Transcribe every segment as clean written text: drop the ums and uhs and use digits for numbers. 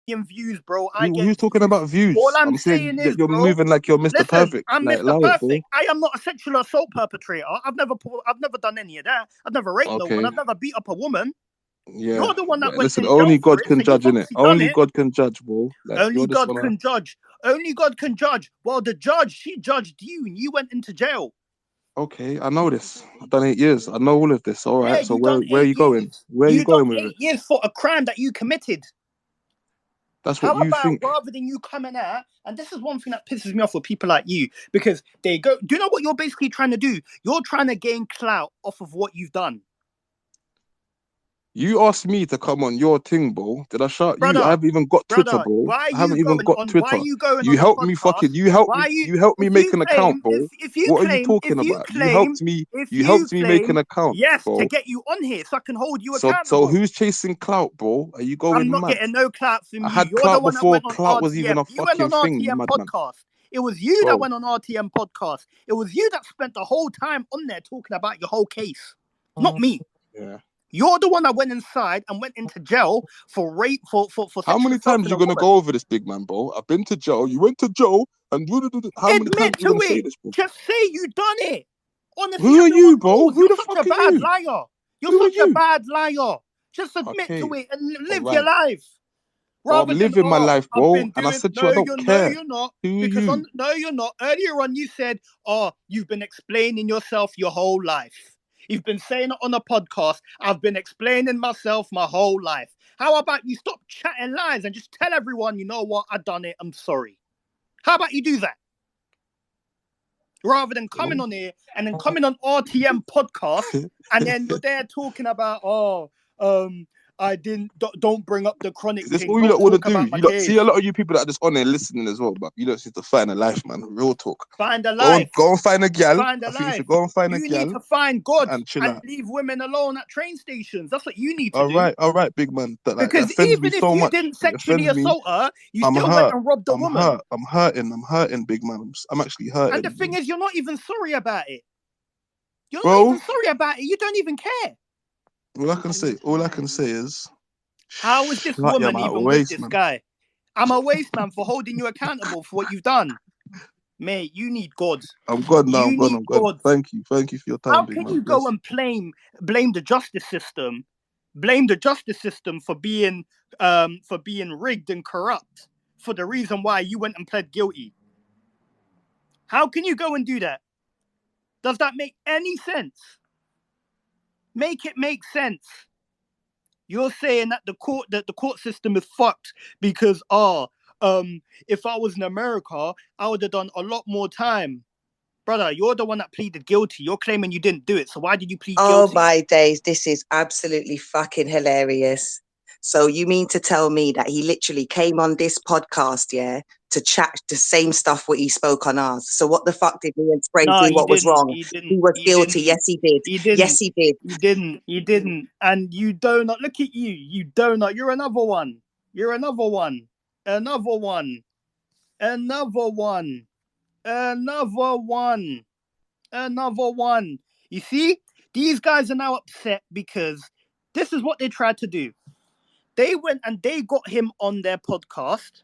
million views, bro. I get Who's talking views. about views? All I'm saying saying that is, you're bro, moving like you're Mr. listen, Perfect. I'm Like, Mr. allow it, bro. Perfect. I am not a sexual assault perpetrator. I've never done any of that. I've never raped no one. Okay. I've never beat up a woman. Yeah. You're the one that But went listen, in jail only for God it, can so you've judge, innit? obviously done Only it. God can judge, bro. Like, Only you're just God wanna. can judge. Only God can judge. Well, the judge, she judged you and you went into jail. Okay, I know this. I've done 8 years. I know all of this. All Yeah, right. So you where done where are 8 you going? years. Where are you You done going with it? 8 years for a crime that you committed. That's what How you about think. rather than you coming out, and this is one thing that pisses me off with people like you, because they go, do you know what you're basically trying to do? You're trying to gain clout off of what you've done. You asked me to come on your thing, bro. Did I shout you? I Brother, haven't even got Twitter, brother, bro. why are I you haven't even going got on? Why are Twitter. you going You on a helped me podcast? fucking. You helped Why me. are you? You helped me If make you an claim, account, bro. if you What are you claim, talking if you about? You claim, helped me. if You you helped me make an claim, account, yes, to bro. get you on here, so I can hold you So accountable. who's chasing clout, bro? Are you I'm going not mad? getting no clout from I you. had You're the clout one that before went on clout was even RTM. a You went on fucking thing, you RTM madman, podcast. It was you that bro. went on RTM podcast. It was you that spent the whole time on there talking about your whole case, not me. Yeah. You're the one that went inside and went into jail for rape, for How sexually many times assaulting you a gonna woman. go over this, big man, bro? I've been to jail. You went to jail, and how many times Admit you to gonna say it. this, bro? Just say you done it. Honestly, Who are as the you, one bro? knows, Who you're the such a fuck are bad you? liar. You're Who are such a you? bad liar. Just admit to Okay, it and all live your right. life. Bro, I'm Rather than, living my oh, life, I've bro, been and I doing, said to you, I no, don't you're care. not. Who are Because you? no, you're not. Earlier on, you said, oh, you've been explaining yourself your whole life. You've been saying it on a podcast. I've been explaining myself my whole life. How about you stop chatting lies and just tell everyone, you know what, I done it, I'm sorry. How about you do that? Rather than coming on here and then coming on RTM podcast and then you're there talking about, oh, I didn't, don't bring up the Chronik Is this thing, all you don't lot want to talk do? about my You lot see a case. lot of you people that are just on there listening as well, but you don't seem to find a life, man. Real talk. Find a Go on, life. go and find a gal. Find a I think you life. should go and find a You need gal to find God and chill and out. leave women alone at train stations. That's what you need to do. All right, big man. That Because offends me even if so you much. didn't It sexually offends me. assault her, you I'm still went hurt. and robbed a I'm woman. hurt. I'm hurting, big man. I'm actually And the hurting, thing is, you're not even sorry about it. You're not bro. even sorry about it. You don't even care. All I can say is, How is this shut your woman mouth, even with waste, this man. guy? I'm a waste man for holding you accountable for what you've done. Mate, you need God. I'm gone now. You need I'm gone. God. Thank you for your time, How big can man. you go Bless. and blame the justice system? Blame the justice system for being rigged and corrupt for the reason why you went and pled guilty. How can you go and do that? Does that make any sense? Make it make sense. You're saying that the court system is fucked because if I was in America, I would have done a lot more time. Brother, you're the one that pleaded guilty. You're claiming you didn't do it. So why did you plead Oh guilty? my days, this is absolutely fucking hilarious. So you mean to tell me that he literally came on this podcast, yeah, to chat the same stuff what he spoke on ours? So what the fuck did me and Spray No, do? he What was didn't. wrong? He He didn't. was He guilty. didn't. Yes, he did. He Yes, didn't. he did. He didn't. He didn't. And you donut. Look at you. You donut. You're another one. You're another one. Another one. Another one. Another one. Another one. You see, these guys are now upset because this is what they tried to do. They went and they got him on their podcast.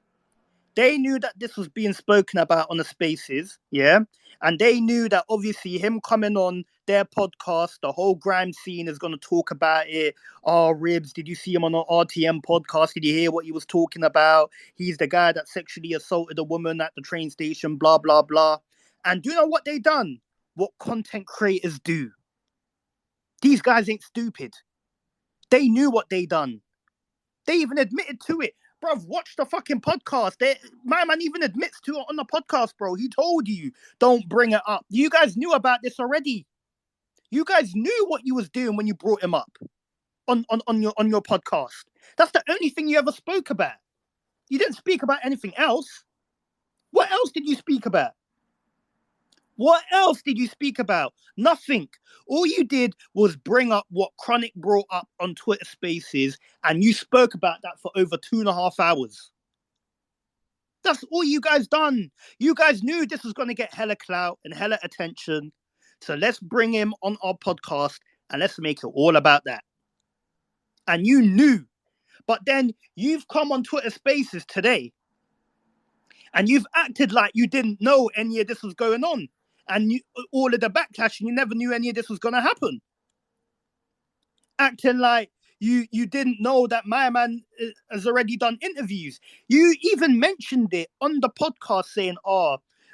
They knew that this was being spoken about on the spaces, yeah? And they knew that obviously him coming on their podcast, the whole grime scene is going to talk about it. Oh, Ribz, did you see him on an RTM podcast? Did you hear what he was talking about? He's the guy that sexually assaulted a woman at the train station, blah, blah, blah. And do you know what they done? What content creators do. These guys ain't stupid. They knew what they done. They even admitted to it. Bruv, watch the fucking podcast. My man even admits to it on the podcast, bro. He told you, don't bring it up. You guys knew about this already. You guys knew what you was doing when you brought him up on your podcast. That's the only thing you ever spoke about. You didn't speak about anything else. What else did you speak about? What else did you speak about? Nothing. All you did was bring up what Chronik brought up on Twitter Spaces, and you spoke about that for over 2.5 hours. That's all you guys done. You guys knew this was going to get hella clout and hella attention. So let's bring him on our podcast and let's make it all about that. And you knew But then you've come on Twitter Spaces today and you've acted like you didn't know any of this was going on. And all of the backlash, and you never knew any of this was going to happen. Acting like you didn't know that my man has already done interviews. You even mentioned it on the podcast saying,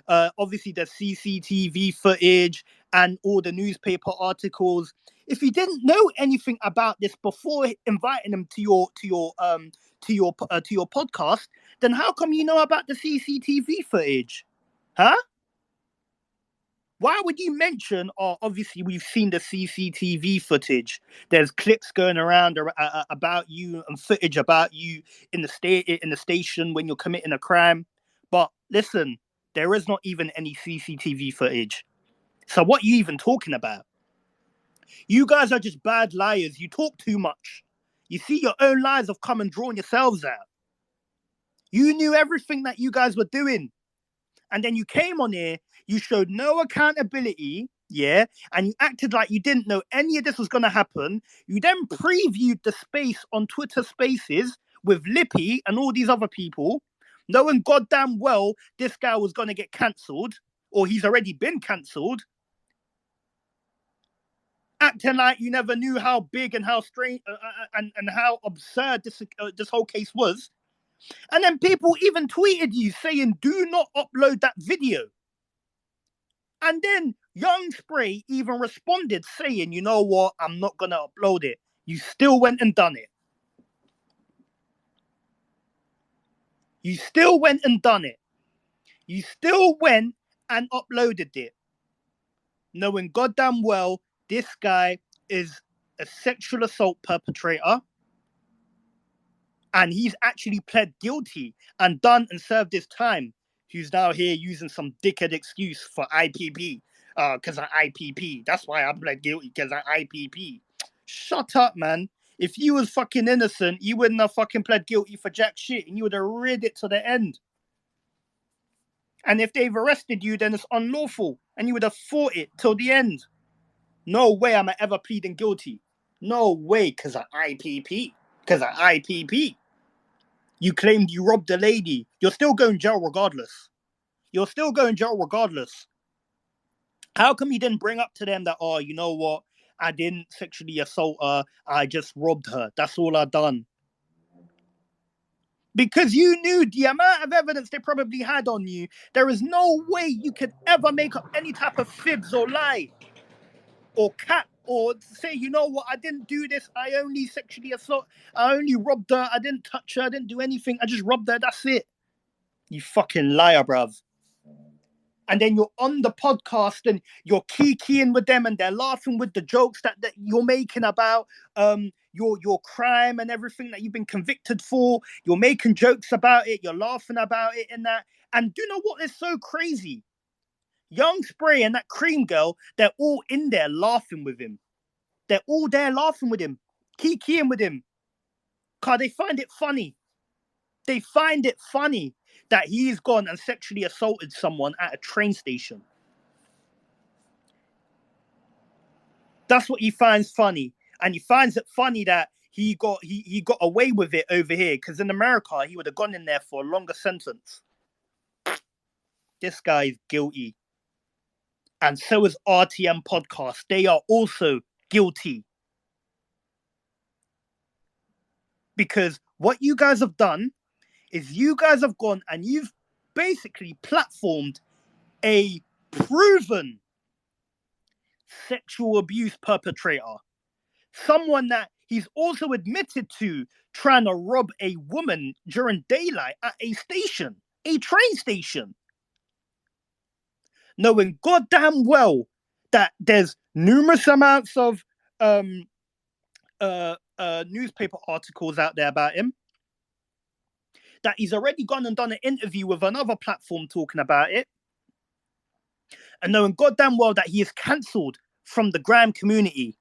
obviously the CCTV footage and all the newspaper articles. If you didn't know anything about this before inviting them to your podcast, then how come you know about the CCTV footage? Huh? Why would you mention, obviously we've seen the CCTV footage. There's clips going around about you and footage about you in the station when you're committing a crime. But listen, there is not even any CCTV footage. So what are you even talking about? You guys are just bad liars. You talk too much. You see, your own lies have come and drawn yourselves out. You knew everything that you guys were doing. And then you came on here, you showed no accountability, yeah, and you acted like you didn't know any of this was going to happen. You then previewed the space on Twitter Spaces with Lippy and all these other people, knowing goddamn well this guy was going to get cancelled, or he's already been cancelled. Acting like you never knew how big and how strange and how absurd this whole case was. And then people even tweeted you saying, do not upload that video. And then Young Spray even responded saying, you know what, I'm not going to upload it. You still went and done it. You still went and done it. You still went and uploaded it. Knowing goddamn well this guy is a sexual assault perpetrator. And he's actually pled guilty and done and served his time. Who's now here using some dickhead excuse for IPP. Because I IPP. That's why I pled guilty, because I IPP. Shut up, man. If you was fucking innocent, you wouldn't have fucking pled guilty for jack shit, and you would have read it to the end. And if they've arrested you, then it's unlawful, and you would have fought it till the end. No way am I ever pleading guilty. No way, because I IPP. Because I IPP. You claimed you robbed a lady. You're still going to jail regardless. You're still going to jail regardless. How come you didn't bring up to them that, you know what? I didn't sexually assault her. I just robbed her. That's all I done. Because you knew the amount of evidence they probably had on you. There is no way you could ever make up any type of fibs or lie. Or cap. Or say, you know what? I didn't do this. I only sexually assault. I only robbed her. I didn't touch her. I didn't do anything. I just robbed her. That's it. You fucking liar, bruv. And then you're on the podcast and you're kikiing with them and they're laughing with the jokes that you're making about your crime and everything that you've been convicted for. You're making jokes about it. You're laughing about it and that. And do you know what is so crazy? Young Spray and that Cream girl, they're all in there laughing with him. They're all there laughing with him, kikiing with him. Because they find it funny. They find it funny that he's gone and sexually assaulted someone at a train station. That's what he finds funny. And he finds it funny that he got away with it over here. Because in America, he would have gone in there for a longer sentence. This guy is guilty. And so is RTM Podcast. They are also guilty. Because what you guys have done is you guys have gone and you've basically platformed a proven sexual abuse perpetrator. Someone that he's also admitted to trying to rob a woman during daylight at a station, a train station. Knowing goddamn well that there's numerous amounts of newspaper articles out there about him. That he's already gone and done an interview with another platform talking about it. And knowing goddamn well that he is cancelled from the Grime community.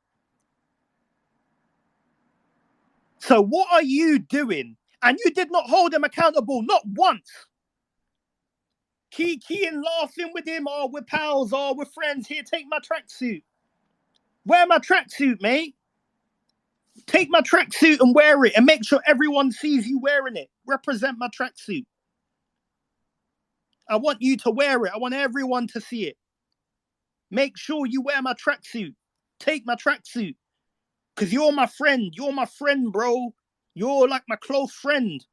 So what are you doing? And you did not hold him accountable, not once. Kiki and laughing with him, we're pals, we're friends. Here, take my tracksuit. Wear my tracksuit, mate. Take my tracksuit and wear it and make sure everyone sees you wearing it. Represent my tracksuit. I want you to wear it. I want everyone to see it. Make sure you wear my tracksuit. Take my tracksuit. Because you're my friend. You're my friend, bro. You're like my close friend.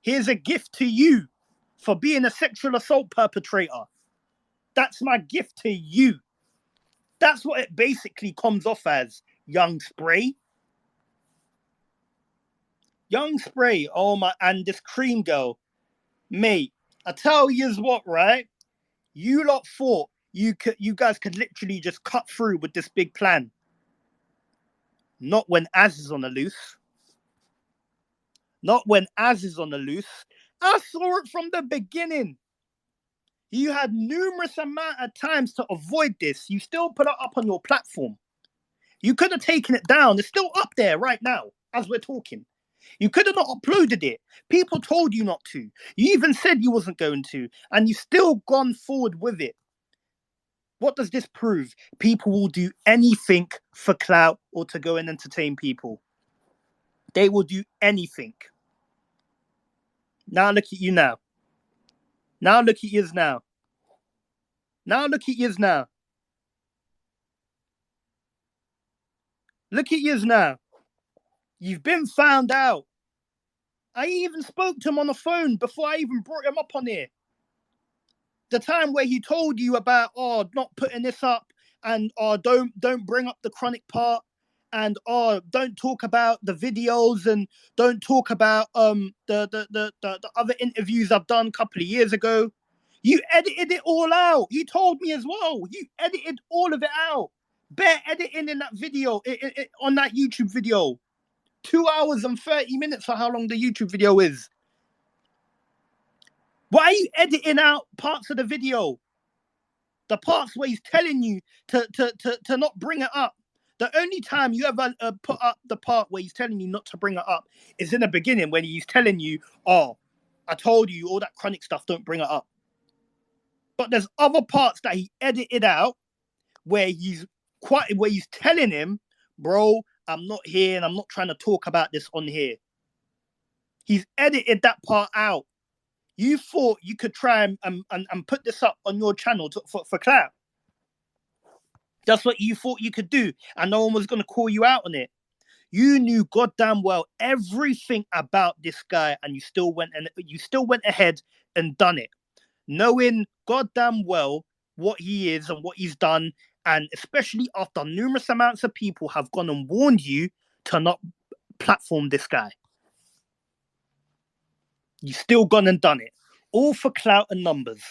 Here's a gift to you for being a sexual assault perpetrator. That's my gift to you. That's what it basically comes off as, young spray. Young spray, oh my, and this cream girl. Mate, I tell you what, right? You lot thought you guys could literally just cut through with this big plan. Not when Az is on the loose. Not when Az is on the loose. I saw it from the beginning. You had numerous amount of times to avoid this. You still put it up on your platform. You could have taken it down. It's still up there right now as we're talking. You could have not uploaded it. People told you not to. You even said you wasn't going to, and you still gone forward with it. What does this prove? People will do anything for clout or to go and entertain people. They will do anything. Now look at you now. Now look at yous now. Now look at yous now. Look at yous now. You've been found out. I even spoke to him on the phone before I even brought him up on here. The time where he told you about, not putting this up, and don't bring up the Chronik part, and don't talk about the videos, and don't talk about the other interviews I've done a couple of years ago. You edited it all out. You told me as well. You edited all of it out. Bare editing in that video, on that YouTube video. 2 hours and 30 minutes for how long the YouTube video is. Why are you editing out parts of the video? The parts where he's telling you to not bring it up. The only time you ever put up the part where he's telling you not to bring it up is in the beginning when he's telling you, I told you all that Chronik stuff, don't bring it up. But there's other parts that he edited out where he's telling him, bro, I'm not here and I'm not trying to talk about this on here. He's edited that part out. You thought you could try and put this up on your channel for clout. That's what you thought you could do, and no one was going to call you out on it. You knew goddamn well everything about this guy, and you still went ahead and done it, knowing goddamn well what he is and what he's done, and especially after numerous amounts of people have gone and warned you to not platform this guy. You still gone and done it, all for clout and numbers.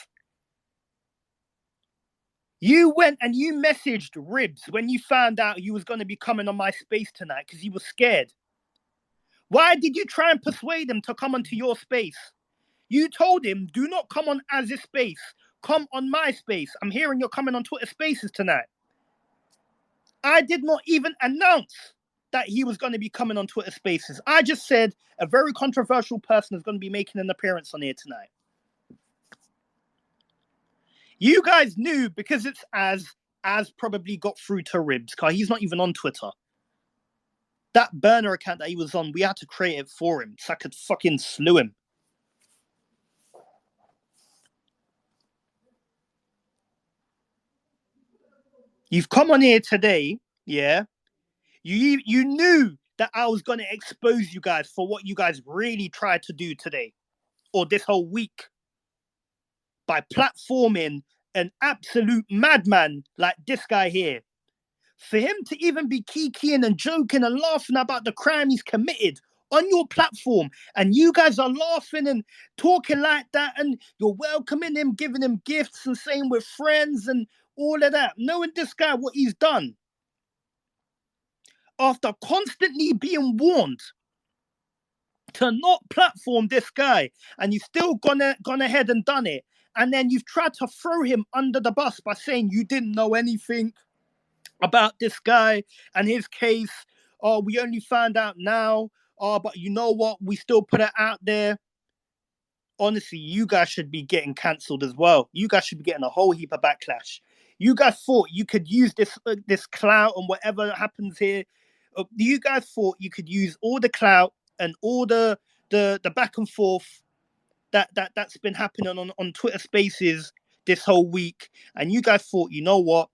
You went and you messaged Ribz when you found out you was going to be coming on my space tonight because you were scared. Why did you try and persuade him to come onto your space? You told him, do not come on Az's space. Come on my space. I'm hearing you're coming on Twitter Spaces tonight. I did not even announce that he was going to be coming on Twitter Spaces. I just said a very controversial person is going to be making an appearance on here tonight. You guys knew because it's Az probably got through to Ribz because he's not even on Twitter. That burner account that he was on, we had to create it for him so I could fucking slew him. You've come on here today, yeah? You knew that I was going to expose you guys for what you guys really tried to do today or this whole week by platforming an absolute madman like this guy here. For him to even be kikiing and joking and laughing about the crime he's committed on your platform, and you guys are laughing and talking like that, and you're welcoming him, giving him gifts and saying we're friends and all of that, knowing this guy, what he's done. After constantly being warned to not platform this guy, and you've still gone ahead and done it, and then you've tried to throw him under the bus by saying you didn't know anything about this guy and his case. We only found out now. But you know what? We still put it out there. Honestly, you guys should be getting cancelled as well. You guys should be getting a whole heap of backlash. You guys thought you could use this clout and whatever happens here You guys thought you could use all the clout and all the back and forth that's been happening on Twitter Spaces this whole week, and you guys thought, you know what?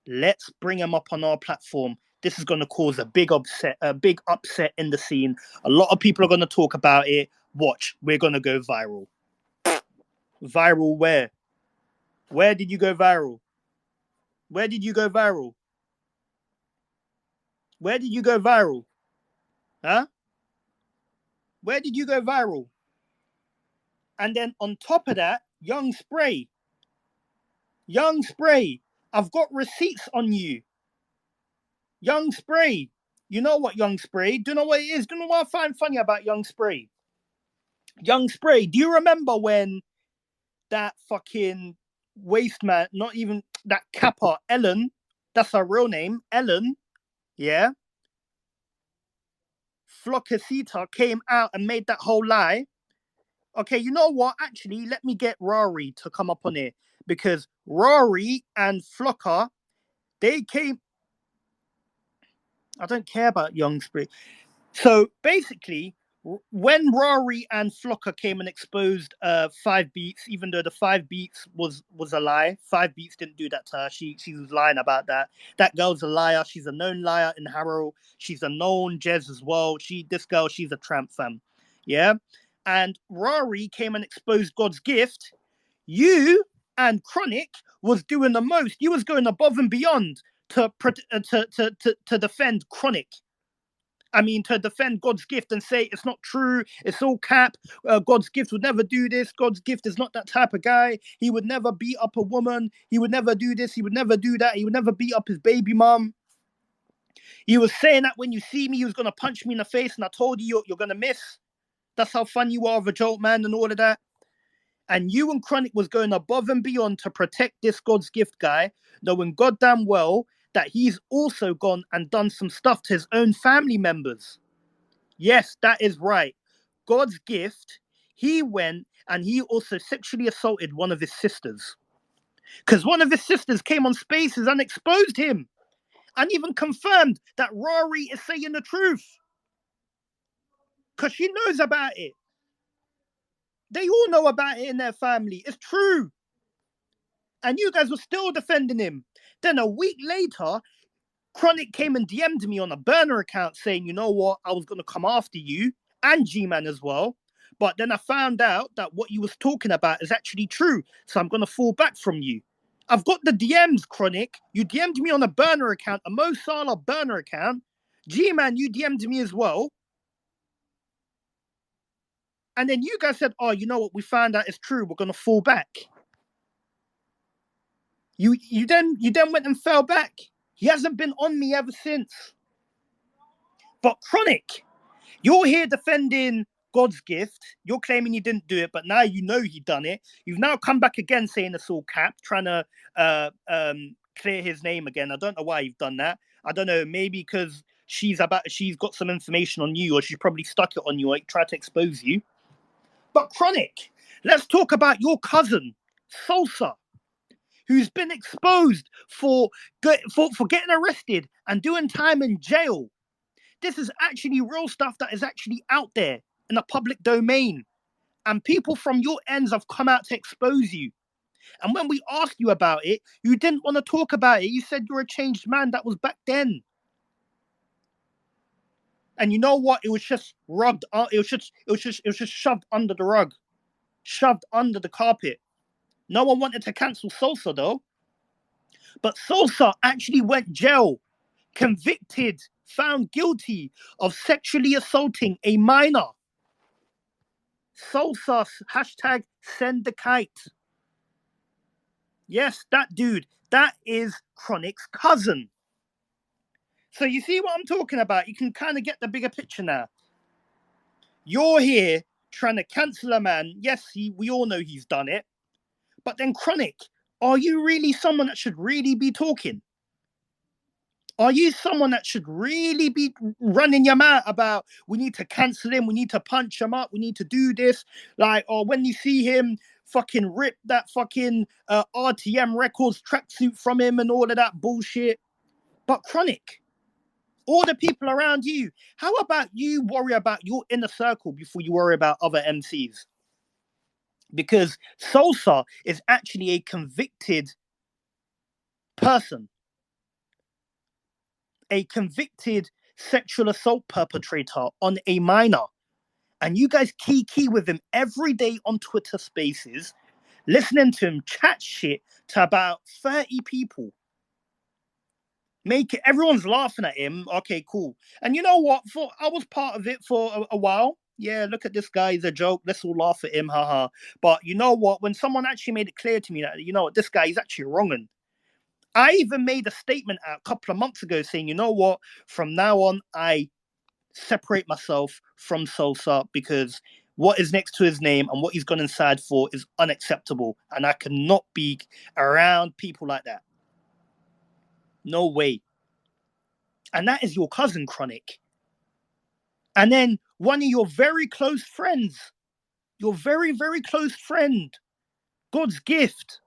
Let's bring him up on our platform. This is going to cause a big upset in the scene. A lot of people are going to talk about it. Watch, we're going to go viral. Viral where? Where did you go viral? Where did you go viral? Where did you go viral? Huh? Where did you go viral? And then on top of that, Young Spray, I've got receipts on you. Young Spray, you know what, Young Spray? Do you know what it is? Do you know what I find funny about Young Spray? Young Spray, do you remember when that fucking waste man, not even that capper, Ellen, that's her real name, Ellen, yeah? Flocasita came out and made that whole lie. Okay, you know what? Actually, let me get Rory to come up on it, because Rory and Flocker, they came. I don't care about Young Spray. So basically, when Rory and Flocker came and exposed 5 Beats, even though the 5 Beats was a lie, 5 Beats didn't do that to her. She was lying about that. That girl's a liar. She's a known liar in Harrow. She's a known Jez as well. This girl, she's a tramp fam. Yeah. And Rory came and exposed God's gift. You and Chronik was doing the most. You was going above and beyond to defend Chronik. I mean, to defend God's gift and say it's not true, it's all cap. God's gift would never do this. God's gift is not that type of guy. He would never beat up a woman. He would never do this. He would never do that. He would never beat up his baby mum. He was saying that when you see me, he was going to punch me in the face, and I told you you're going to miss. That's how fun you are of a joke, man, and all of that. And you and Chronik was going above and beyond to protect this God's gift guy, knowing goddamn well that he's also gone and done some stuff to his own family members. Yes, that is right. God's gift, he went and he also sexually assaulted one of his sisters. Because one of his sisters came on Spaces and exposed him and even confirmed that Rory is saying the truth. Because she knows about it. They all know about it in their family. It's true. And you guys were still defending him. Then a week later, Chronik came and DM'd me on a burner account saying, you know what, I was going to come after you and G-Man as well. But then I found out that what you was talking about is actually true. So I'm going to fall back from you. I've got the DMs, Chronik. You DM'd me on a burner account, a Mo Salah burner account. G-Man, you DM'd me as well. And then you guys said, oh, you know what, we found out it's true. We're going to fall back. You then went and fell back. He hasn't been on me ever since. But Chronik, you're here defending God's gift. You're claiming you didn't do it, but now you know he done it. You've now come back again saying it's all cap, trying to clear his name again. I don't know why you've done that. I don't know, maybe because she's got some information on you, or she's probably stuck it on you, or tried to expose you. But Chronik, let's talk about your cousin, Salsa, who's been exposed for getting arrested and doing time in jail. This is actually real stuff that is actually out there in the public domain. And people from your ends have come out to expose you. And when we asked you about it, you didn't want to talk about it. You said you're a changed man. That was back then. And you know what? It was just rugged. It was just shoved under the rug, shoved under the carpet. No one wanted to cancel Salsa though. But Salsa actually went jail, convicted, found guilty of sexually assaulting a minor. Salsa, hashtag send the kite. Yes, that dude, that is Chronik's cousin. So you see what I'm talking about? You can kind of get the bigger picture now. You're here trying to cancel a man. Yes, we all know he's done it. But then Chronik, are you really someone that should really be talking? Are you someone that should really be running your mouth about we need to cancel him, we need to punch him up, we need to do this? Like, or when you see him fucking rip that fucking RTM Records tracksuit from him and all of that bullshit. But Chronik, All the people around you. How about you worry about your inner circle before you worry about other MCs? Because Sosa is actually a convicted person, a convicted sexual assault perpetrator on a minor. And you guys key with him every day on Twitter Spaces, listening to him chat shit to about 30 people. Make it, everyone's laughing at him. Okay, cool. And you know what? I was part of it for a while. Yeah, look at this guy, he's a joke. Let's all laugh at him, haha. But you know what? When someone actually made it clear to me that, you know what, this guy is actually wronging. I even made a statement out a couple of months ago saying, you know what? From now on, I separate myself from Sosa because what is next to his name and what he's gone inside for is unacceptable. And I cannot be around people like that. No way. And that is your cousin, Chronik. And then one of your very close friends, your very, very close friend, God's gift,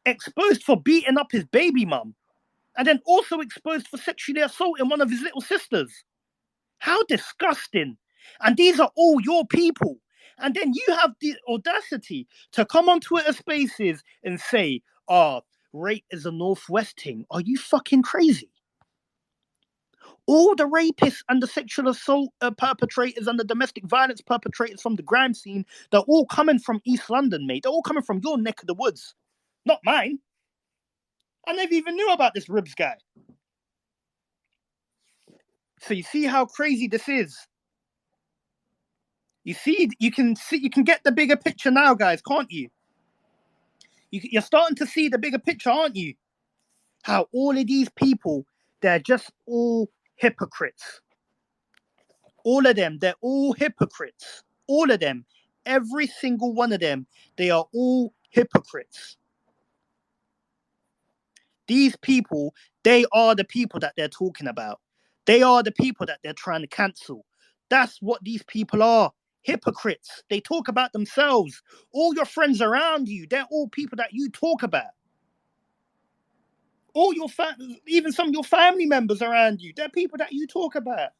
exposed for beating up his baby mum, and then also exposed for sexually assaulting one of his little sisters. How disgusting. And these are all your people. And then you have the audacity to come on Twitter Spaces and say, rape is a Northwest thing. Are you fucking crazy? All the rapists and the sexual assault perpetrators and the domestic violence perpetrators from the grime scene, they're all coming from East London, mate. They're all coming from your neck of the woods. Not mine. I never even knew about this Ribz guy. So you see how crazy this is. You can get the bigger picture now, guys, can't you? You're starting to see the bigger picture, aren't you? How all of these people, they're just all hypocrites. All of them, they're all hypocrites. All of them, every single one of them, they are all hypocrites. These people, they are the people that they're talking about. They are the people that they're trying to cancel. That's what these people are. Hypocrites. They talk about themselves. All your friends around you, they're all people that you talk about. All your even some of your family members around you, they're people that you talk about.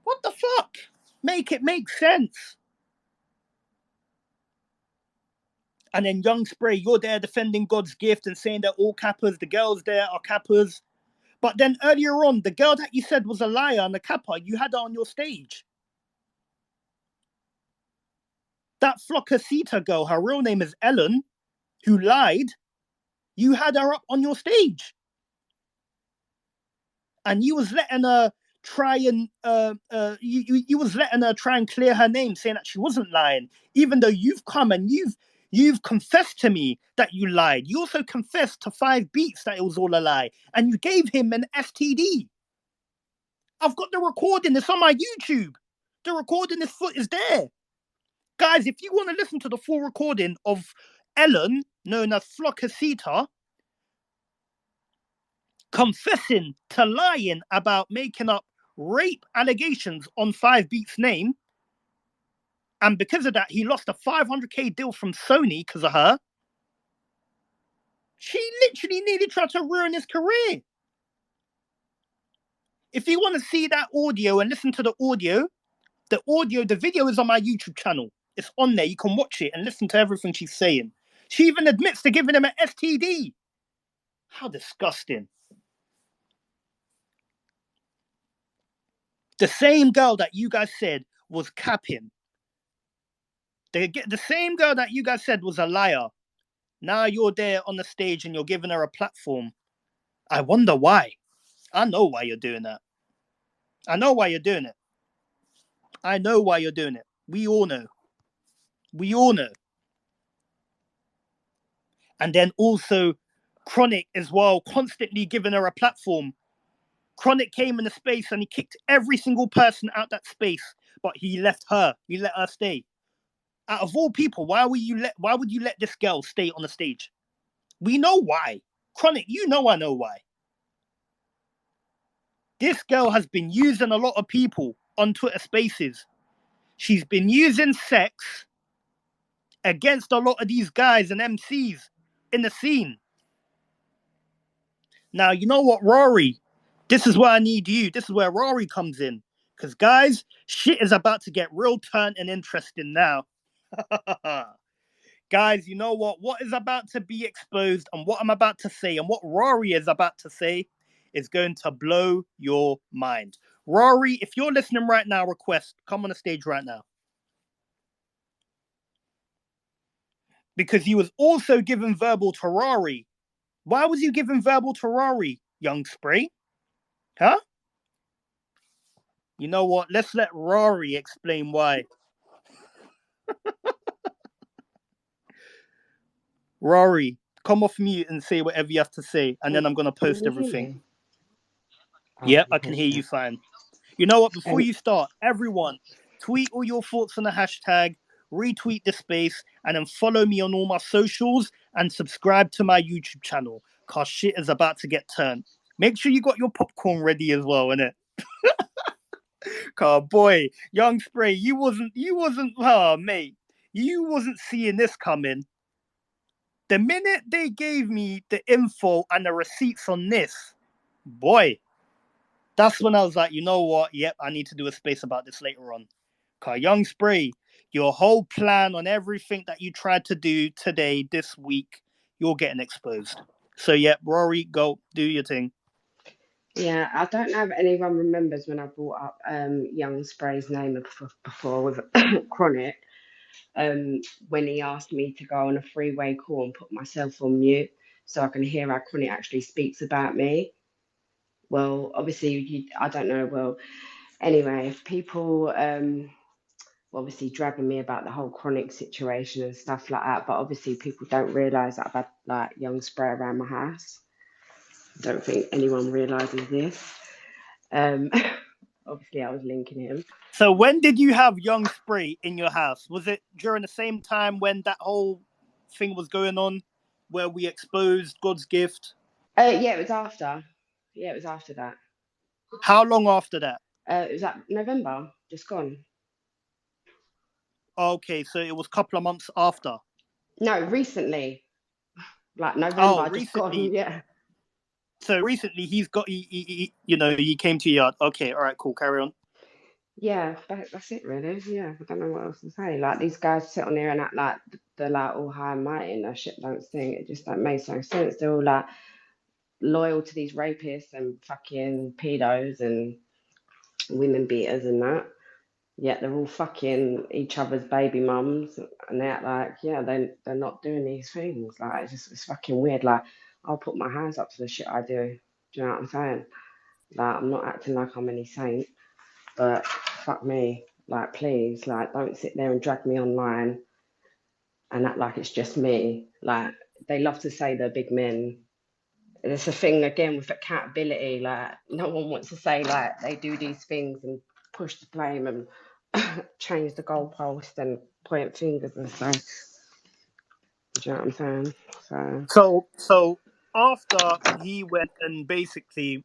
What the fuck? Make it make sense. And then Young Spray, you're there defending God's gift and saying that all cappers, the girls there are cappers. But then earlier on, the girl that you said was a liar and a capper, you had her on your stage. That Floccasita girl, her real name is Ellen, who lied, you had her up on your stage. And you was letting her try and you was letting her try and clear her name, saying that she wasn't lying, even though you've come and you've confessed to me that you lied. You also confessed to 5 Beats that it was all a lie, and you gave him an STD. I've got the recording. It's on my YouTube. The recording, this foot is there. Guys, if you want to listen to the full recording of Ellen, known as Floccasita, confessing to lying about making up rape allegations on 5 Beats' name, and because of that, he lost a $500K deal from Sony because of her. She literally nearly tried to ruin his career. If you want to see that audio and listen to the video is on my YouTube channel. It's on there. You can watch it and listen to everything she's saying. She even admits to giving him an STD. How disgusting. The same girl that you guys said was capping. The same girl that you guys said was a liar. Now you're there on the stage and you're giving her a platform. I wonder why. I know why you're doing that. I know why you're doing it. I know why you're doing it. We all know. We all know. And then also Chronik as well, constantly giving her a platform. Chronik came in the space and he kicked every single person out that space, but he left her. He let her stay. Out of all people, why would you let this girl stay on the stage? We know why. Chronik, you know I know why. This girl has been using a lot of people on Twitter Spaces. She's been using sex against a lot of these guys and MCs in the scene. Now, you know what, Rory? This is where I need you. This is where Rory comes in. Because, guys, shit is about to get real turn and interesting now. Guys, you know what? What is about to be exposed and what I'm about to say and what Rory is about to say is going to blow your mind. Rory, if you're listening right now, request, come on the stage right now. Because he was also given verbal to Rory. Why was you giving verbal to Rory, young Spray? Huh? You know what? Let's let Rory explain why. Rory, come off mute and say whatever you have to say, and then I'm going to post everything. Yep, I can hear you fine. You know what? Before you start, everyone, tweet all your thoughts on the hashtag, retweet the space, and then follow me on all my socials and subscribe to my YouTube channel, cause shit is about to get turned. Make sure you got your popcorn ready as well, innit? Cause boy, young Spray, you wasn't, oh mate, you wasn't seeing this coming. The minute they gave me the info and the receipts on this, boy, that's when I was like, you know what? Yep, I need to do a space about this later on. Cause young Spray, your whole plan on everything that you tried to do today, this week, you're getting exposed. So yep, Rory, go do your thing. Yeah, I don't know if anyone remembers when I brought up young Spray's name before with Chronik, when he asked me to go on a three-way call and put myself on mute so I can hear how Chronik actually speaks about me. Well, obviously, I don't know. Well, anyway, if people obviously dragging me about the whole Chronik situation and stuff like that, but obviously people don't realise that I've had like young Spray around my house. I don't think anyone realises this. Obviously, I was linking him. So when did you have young Spray in your house? Was it during the same time when that whole thing was going on, where we exposed God's gift? Yeah, it was after. Yeah, it was after that. How long after that? It was like November, just gone. Okay, so it was a couple of months after. No, recently. Like November, just recently. gone. Yeah. So recently, he's got he came to your yard. Okay, all right, cool. Carry on. Yeah, that's it really. Yeah, I don't know what else to say. Like these guys sit on there and act like they're like all high and mighty and that shit don't sing. It just don't make no sense. They're all like loyal to these rapists and fucking pedos and women beaters and that. Yet they're all fucking each other's baby mums and they act like, yeah, they're not doing these things. Like it's fucking weird. Like I'll put my hands up to the shit I do. Do you know what I'm saying? Like I'm not acting like I'm any saint, but fuck me. Like please, like don't sit there and drag me online and act like it's just me. Like they love to say they're big men. It's a thing again with accountability. Like no one wants to say like they do these things and push the blame and change the goalpost and point fingers and say, do you know what I'm saying? So after he went and basically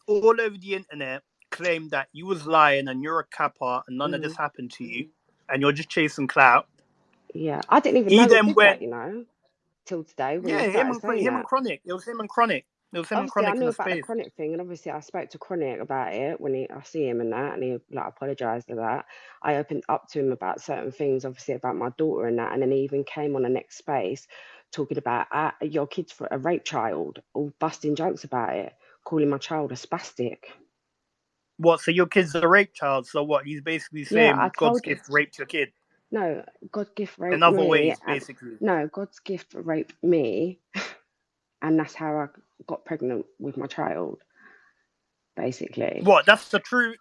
all over the internet claimed that you was lying and you're a capper and none of this happened to you and you're just chasing clout. Yeah, I didn't even He know then he did went, that, you know, till today when yeah, he him started saying and that. Chronik. It was him and Chronik. Obviously, I In knew the about the space. Chronik thing, and obviously, I spoke to Chronik about it when I see him and that, and he like apologized for that. I opened up to him about certain things, obviously about my daughter and that, and then he even came on the next space talking about your kid's for a rape child, all busting jokes about it, calling my child a spastic. What? So your kid's a rape child? So what? He's basically saying God's gift raped your kid. No, God's gift raped in other me. ways, basically. No, God's gift raped me, and that's how I got pregnant with my child. Basically. What? That's the true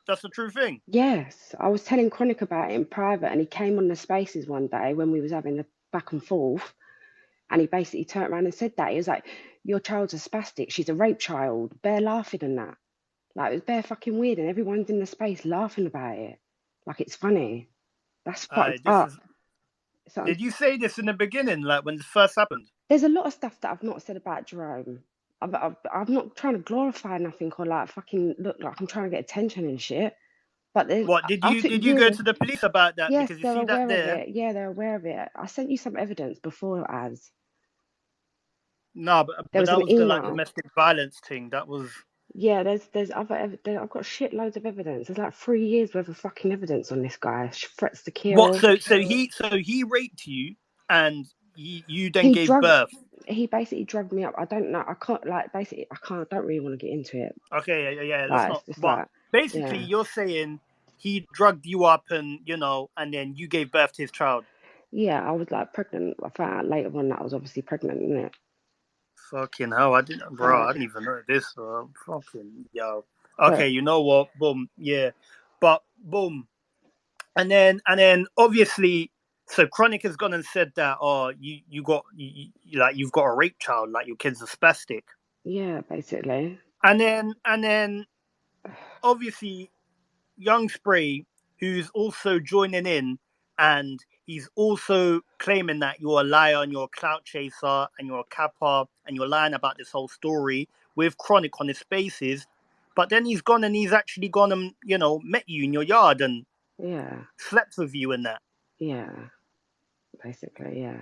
thing. Yes, I was telling Chronik about it in private, and he came on the spaces one day when we was having the back and forth, and he basically turned around and said that he was like, "Your child's a spastic. She's a rape child." Bare laughing and that, like it was bare fucking weird, and everyone's in the space laughing about it, like it's funny. That's fucked up. Did you say this in the beginning, like when this first happened? There's a lot of stuff that I've not said about Jerome. I'm not trying to glorify nothing or like fucking look like I'm trying to get attention and shit. But what did you go to the police about that? Yes, because you they're see aware that there. of it. Yeah, they're aware of it. I sent you some evidence before, as. No, There but was that an was the email. domestic violence thing. That was Yeah, there's other I've got shitloads of evidence. There's like 3 years worth of fucking evidence on this guy. Threats to what? kill. So he raped you, and you then He gave drug. birth. He basically drugged me up. I don't know. I can't like basically. I can't. I don't really want to get into it. Okay, yeah. Let's Like not. it's just But like basically, yeah, you're saying he drugged you up, and and then you gave birth to his child. yeah. I was like pregnant. I found out later on that I was obviously pregnant, isn't it? Fucking hell! I didn't, bro. I Like, didn't even know this. Fucking yo. Okay, but you know what? Boom. Yeah, but boom. And then obviously, so Chronik has gone and said that, oh, you got like you've got a rape child, like your kid's a spastic. yeah, basically. And then obviously Young Spray, who's also joining in, and he's also claiming that you're a liar and you're a clout chaser and you're a capper and you're lying about this whole story with Chronik on his spaces. But then he's gone and he's actually gone and met you in your yard and Yeah, slept with you and that. yeah, basically, yeah.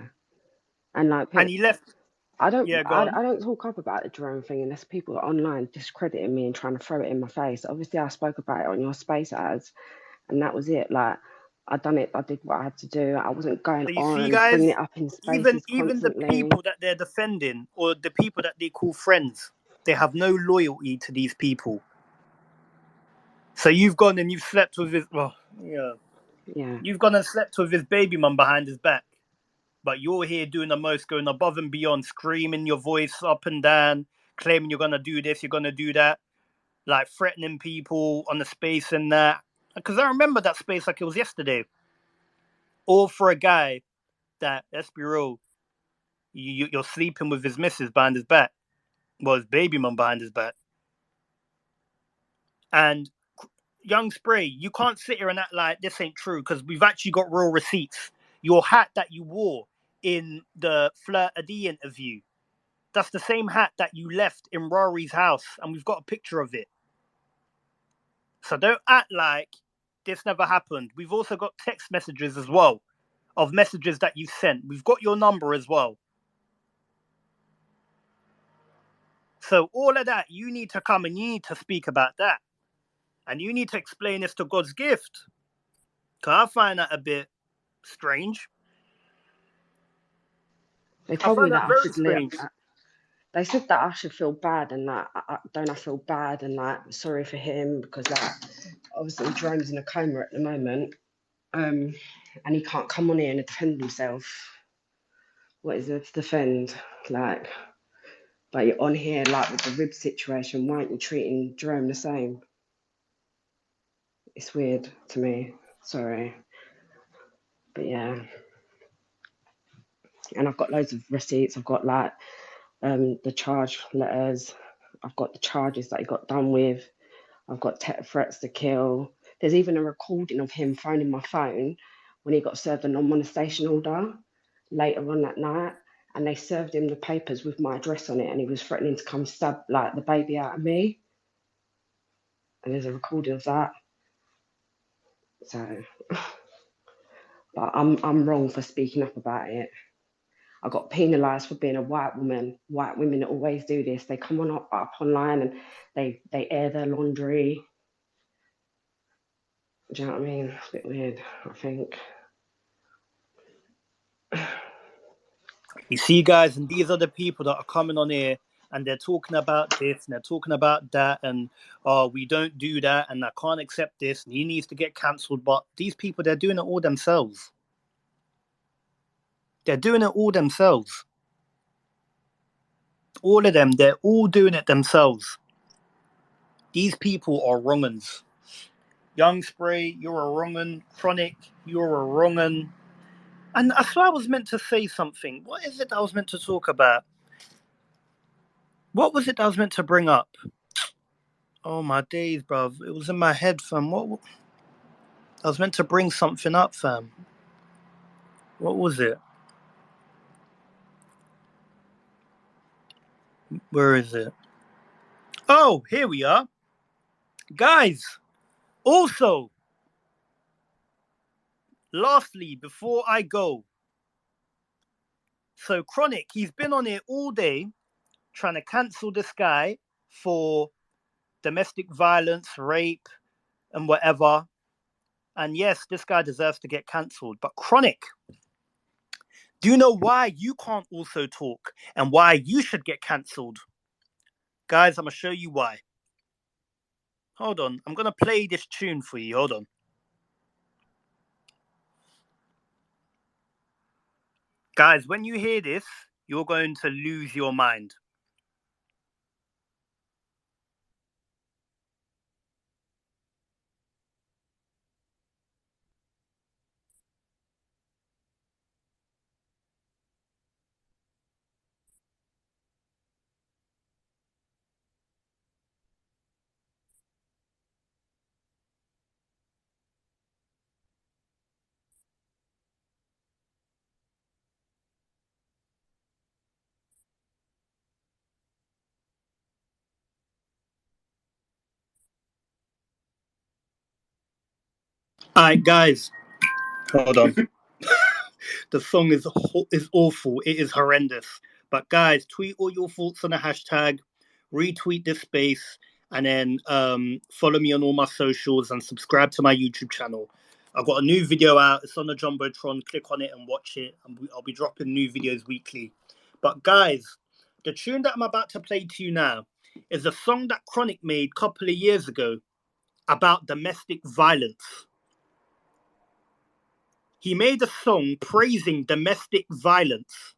And like, And he left. I don't, Yeah, go I, on. I don't talk up about the drone thing unless people are online discrediting me and trying to throw it in my face. Obviously, I spoke about it on your space ads, and that was it. Like, I done it. I did what I had to do. I wasn't going So you see, on bringing guys, it up in even spaces even the constantly. people that they're defending or the people that they call friends, they have no loyalty to these people. So you've gone and you've slept with his Yeah, you've gone and slept with his baby mum behind his back. But you're here doing the most, going above and beyond, screaming your voice up and down, claiming you're gonna do this, you're gonna do that, like threatening people on the space and that. Because I remember that space like it was yesterday. All for a guy that, let's be real, you're sleeping with his missus behind his back. Well, his baby mum behind his back. And Young Spray, you can't sit here and act like this ain't true because we've actually got real receipts. Your hat that you wore in the Fleur Adi interview, that's the same hat that you left in Rory's house, and we've got a picture of it. So don't act like this never happened. We've also got text messages as well of messages that you sent. We've got your number as well. So all of that, you need to come and you need to speak about that. And you need to explain this to God's gift. Because I find that a bit strange. they I told me find that that I very should live. strange. They said that I should feel bad and that don't I feel bad and like sorry for him because like obviously Jerome's in a coma at the moment, and he can't come on here and defend himself. What is there to defend? Like, but you're on here like with the Ribz situation. Why aren't you treating Jerome the same? It's weird to me. Sorry, but yeah. And I've got loads of receipts. I've got like the charge letters. I've got the charges that he got done with. I've got threats to kill. There's even a recording of him phoning my phone when he got served a non-molestation order later on that night. And they served him the papers with my address on it, and he was threatening to come stab like the baby out of me. And there's a recording of that. So, but I'm wrong for speaking up about it. I got penalised for being a white woman. White women always do this. They come on up online and they air their laundry. Do you know what I mean? It's a bit weird, I think. You see, guys, and these are the people that are coming on here and they're talking about this and they're talking about that and, oh, we don't do that and I can't accept this and he needs to get cancelled. But these people, they're doing it all themselves. They're doing it all themselves. All of them, they're all doing it themselves. These people are wrong-uns. Young Spray, you're a wrong-un. Chronik, you're a wrong-un. And I swear I was meant to say something. What is it that I was meant to talk about? What was it that I was meant to bring up? Oh, my days, bruv. It was in my head, fam. What? I was meant to bring something up, fam. What was it? Where is it? Oh, here we are. Guys, also, lastly, before I go, so Chronik, he's been on here all day trying to cancel this guy for domestic violence, rape, and whatever. And yes, this guy deserves to get cancelled. But Chronik, do you know why you can't also talk and why you should get cancelled? Guys, I'm going to show you why. Hold on. I'm going to play this tune for you. Hold on. Guys, when you hear this, you're going to lose your mind. All right, guys. Hold on. The song is awful. It is horrendous. But guys, tweet all your thoughts on the hashtag, retweet this space, and then follow me on all my socials and subscribe to my YouTube channel. I've got a new video out. It's on the Jumbotron. Click on it and watch it. I'll be dropping new videos weekly. But guys, the tune that I'm about to play to you now is a song that Chronik made a couple of years ago about domestic violence. He made a song praising domestic violence.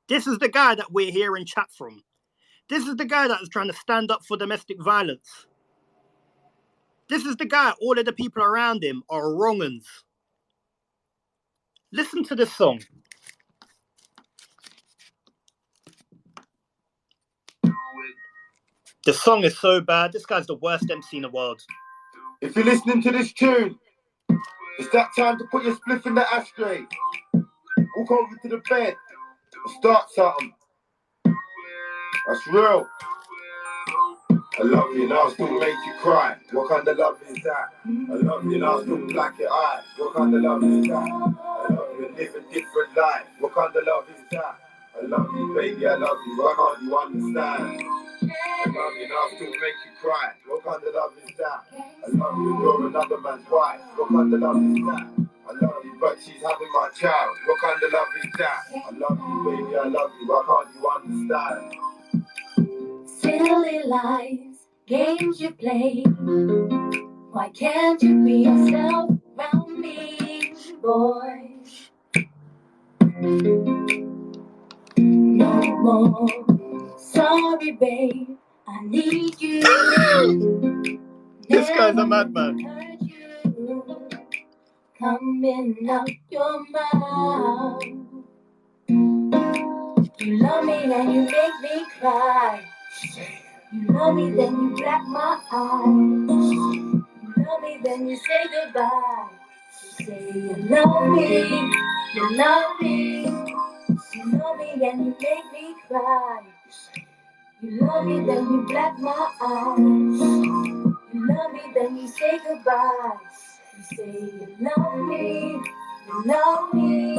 This is the guy that we're hearing chat from. This is the guy that is trying to stand up for domestic violence. This is the guy, all of the people around him are wrong-uns. Listen to this song. The song is so bad. This guy's the worst MC in the world. If you're listening to this tune, it's that time to put your spliff in the ashtray. Walk over to the bed and start something. That's real. I love you and I'll still make you cry. What kind of love is that? I love you and I'll still black your eyes. What kind of love is that? I love you and live a different life. What kind of love is that? I love you, baby, I love you. Why can't you understand? I love you and I'll still make you cry. What kind of love is that? I love you and you're another man's wife. What kind of love is that? I love you, but she's having my child. What kind of love is that? I love you, baby, I love you. Why can't you understand? Silly lies, games you play. Why can't you be yourself around me, boy? No more. Sorry, babe. I need you. This guy's a madman. Coming out your mouth. You love me and you make me cry. You love me, then you black my eyes. You love me, then you say goodbye. You say you love me, you love me. You love me and you make me cry. You love me, then you black my eyes. You love me, then you say goodbye. You say you love me, you love me.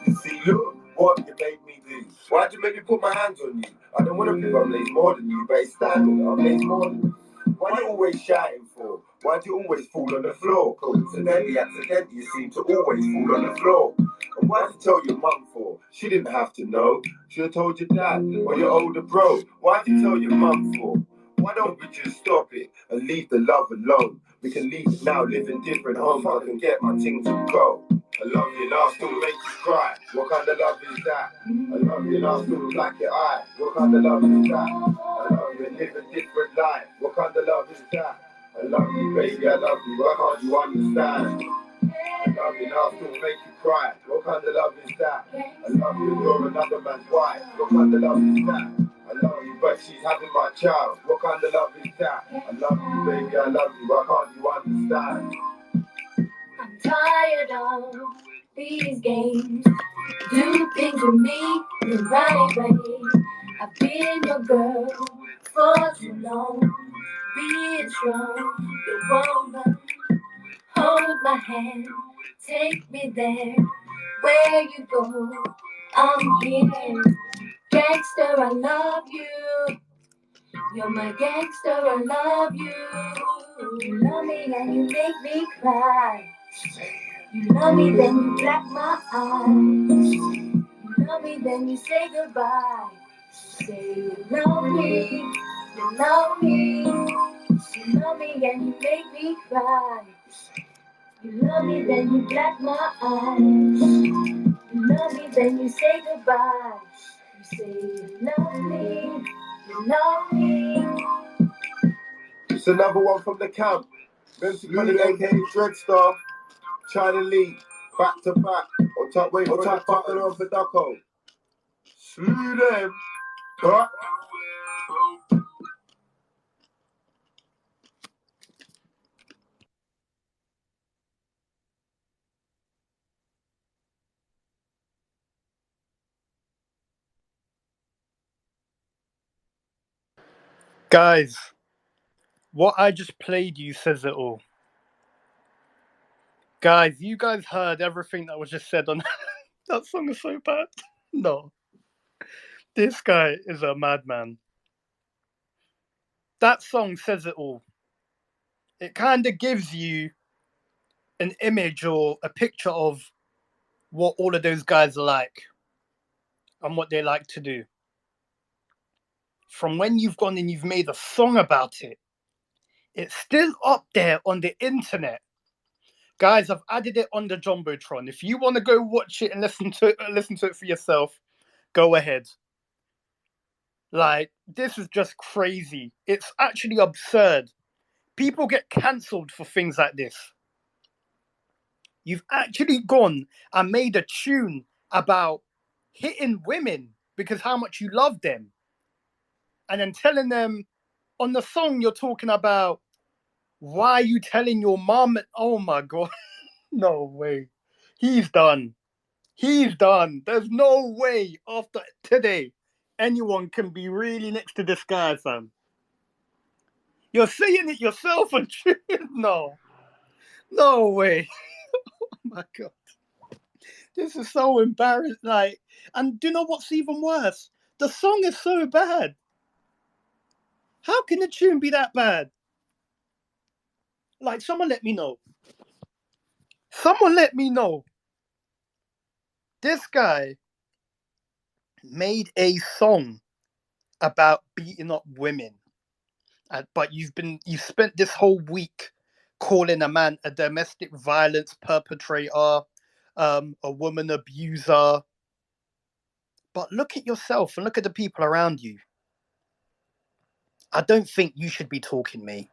You see, look what you made me do. Why'd you make me put my hands on you? I don't want to think I blaze more than you, but it's standard, I blaze more than you. Why you always shouting for? Why do you always fall on the floor? Coincidentally, accidentally, you seem to always fall on the floor. And why did you tell your mum for? She didn't have to know. Should have told your dad or your older bro. Why did you tell your mum for? Why don't we just stop it and leave the love alone? We can leave it now, live in different homes. I can get my things to go. I love you and I'll still make you cry. What kind of love is that? I love you and I'll still black your eye. What kind of love is that? I love you and live a different life. What kind of love is that? I love you, baby, I love you. Why can't you understand? I love you and I'll still make you cry. What kind of love is that? I love you and you're another man's wife. What kind of love is that? I love you, but she's having my child. What kind of love is that? I love you, baby, I love you. Why can't you understand? I'm tired of these games. Do things with me the right way. I've been your girl for too long. Be strong, you woman. Hold my hand, take me there. Where you go, I'm here. gangster, I love you. You're my gangster, I love you. You love me and you make me cry. You love me, then you black my eyes. You love me, then you say goodbye. Say you love me, you love me. You love me and you make me cry. You love me, then you black my eyes. You love me, then you say goodbye. You say you love me, you love me. It's another one from the camp. MC Chronik, aka Dreadstar, Charlie Lee, back to back. On top, wait for the button on for Ducko. Slew them. Huh? Guys, what I just played you says it all. Guys, you guys heard everything that was just said on that song is so bad. No. This guy is a madman. That song says it all. It kind of gives you an image or a picture of what all of those guys are like and what they like to do. From when you've gone and you've made a song about it, it's still up there on the internet. Guys, I've added it on the Jumbotron. If you want to go watch it and listen to it for yourself, go ahead. Like, this is just crazy. It's actually absurd. People get cancelled for things like this. You've actually gone and made a tune about hitting women because how much you love them. And then telling them on the song you're talking about, why are you telling your mom? Oh my God. No way. He's done. He's done. There's no way after today anyone can be really next to this guy, fam. You're saying it yourself and no. No way. Oh my God. This is so embarrassing. Like, and do you know what's even worse? The song is so bad. How can the tune be that bad? Like, someone let me know. Someone let me know. This guy made a song about beating up women, but you've spent this whole week calling a man a domestic violence perpetrator, a woman abuser. But look at yourself and look at the people around you. I don't think you should be talking, mate.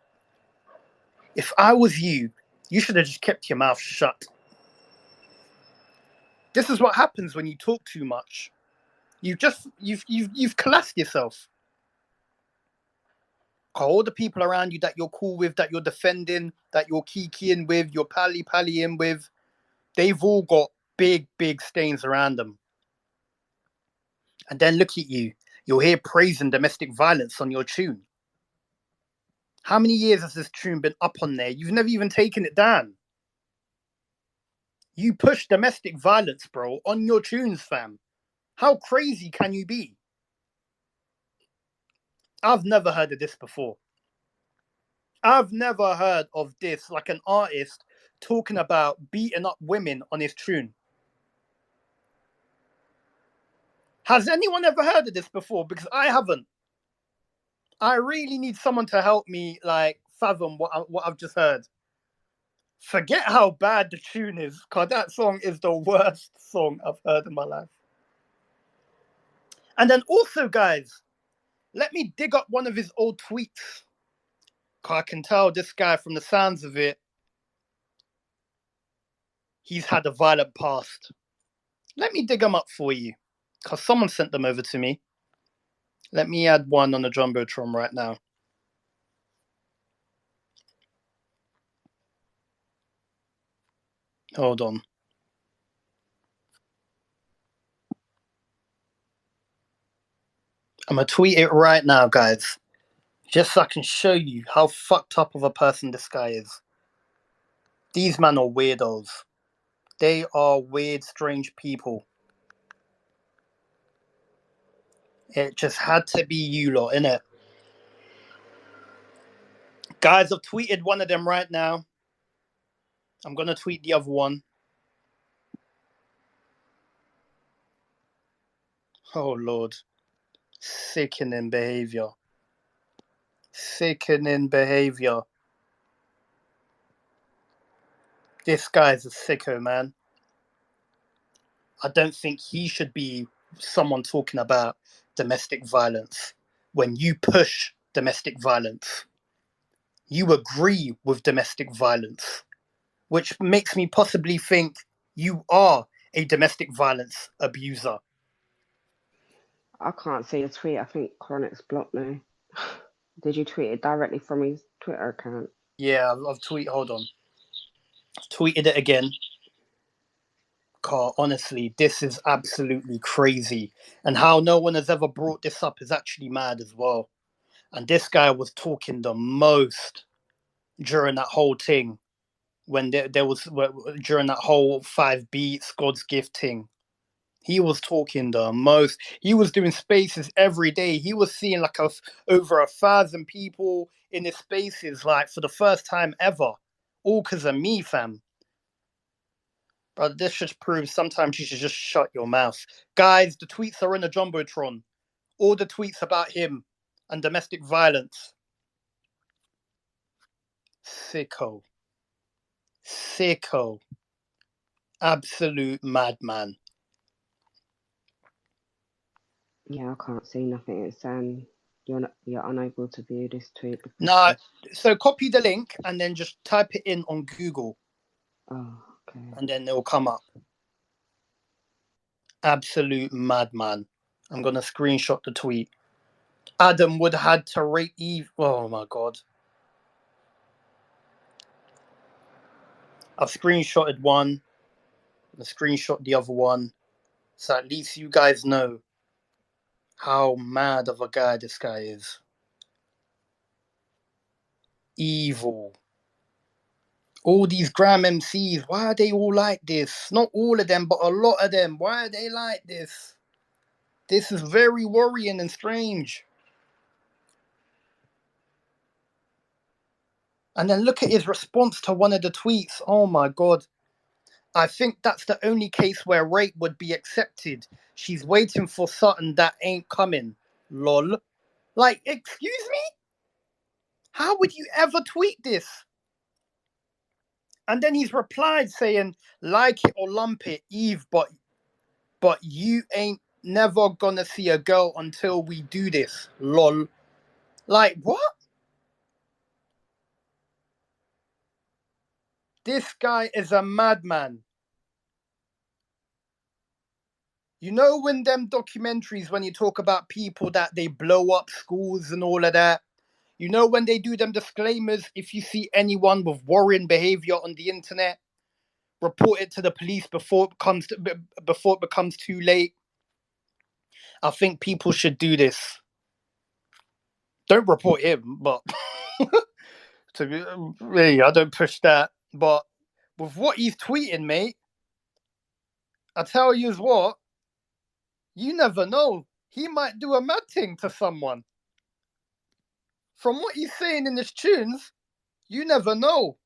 If I was you, you should have just kept your mouth shut. This is what happens when you talk too much. You've collapsed yourself. All the people around you that you're cool with, that you're defending, that you're kikiing with, you're pallying with, they've all got big stains around them. And then look at you. You're here praising domestic violence on your tune. How many years has this tune been up on there? You've never even taken it down. You push domestic violence, bro, on your tunes, fam. How crazy can you be? I've never heard of this before. I've never heard of this, like an artist talking about beating up women on his tune. Has anyone ever heard of this before? Because I haven't. I really need someone to help me, like, fathom what I've just heard. Forget how bad the tune is, because that song is the worst song I've heard in my life. And then also, guys, let me dig up one of his old tweets. Because I can tell this guy, from the sounds of it, he's had a violent past. Let me dig them up for you, because someone sent them over to me. Let me add one on the Jumbotron right now. Hold on. I'm going to tweet it right now, guys. Just so I can show you how fucked up of a person this guy is. These men are weirdos. They are weird, strange people. It just had to be you lot, innit? Guys, I've tweeted one of them right now. I'm going to tweet the other one. Oh, Lord. Sickening behavior. Sickening behavior. This guy's a sicko, man. I don't think he should be someone talking about domestic violence. When you push domestic violence, you agree with domestic violence, which makes me possibly think you are a domestic violence abuser. I can't see a tweet. I think Chronik's blocked me. Did you tweet it directly from his Twitter account? Yeah, I've tweeted. Hold on. Tweeted it again. Carl, honestly, this is absolutely crazy. And how no one has ever brought this up is actually mad as well. And this guy was talking the most during that whole thing. When there was during that whole 5 beats God's gift thing. He was talking the most. He was doing spaces every day. He was seeing like over 1,000 people in his spaces, like for the first time ever. All because of me, fam. But this just proves sometimes you should just shut your mouth. Guys, the tweets are in the Jumbotron. All the tweets about him and domestic violence. Sicko. Sicko. Absolute madman. Yeah, I can't see nothing. It's you're unable to view this tweet. No, so copy the link and then just type it in on Google. Oh, okay. And then it'll come up. Absolute madman. I'm going to screenshot the tweet. Adam would have had to rape Eve. Oh my God. I've screenshotted one. I screenshot the other one. So at least you guys know how mad of a guy this guy is. Evil. All these Gram MCs, why are they all like this? Not all of them, but a lot of them. Why are they like this? This is very worrying and strange. And then look at his response to one of the tweets. Oh my God. I think that's the only case where rape would be accepted. She's waiting for something that ain't coming. Lol. Like, excuse me? How would you ever tweet this? And then he's replied saying, like it or lump it, Eve, but you ain't never gonna see a girl until we do this. Lol. Like, what? This guy is a madman. You know when them documentaries, when you talk about people that they blow up schools and all of that, you know when they do them disclaimers, if you see anyone with worrying behavior on the internet, report it to the police before it becomes too late. I think people should do this. Don't report him, but to be really, I don't push that. But with what he's tweeting, mate, I tell you what, you never know. He might do a mad thing to someone. From what he's saying in his tunes, you never know.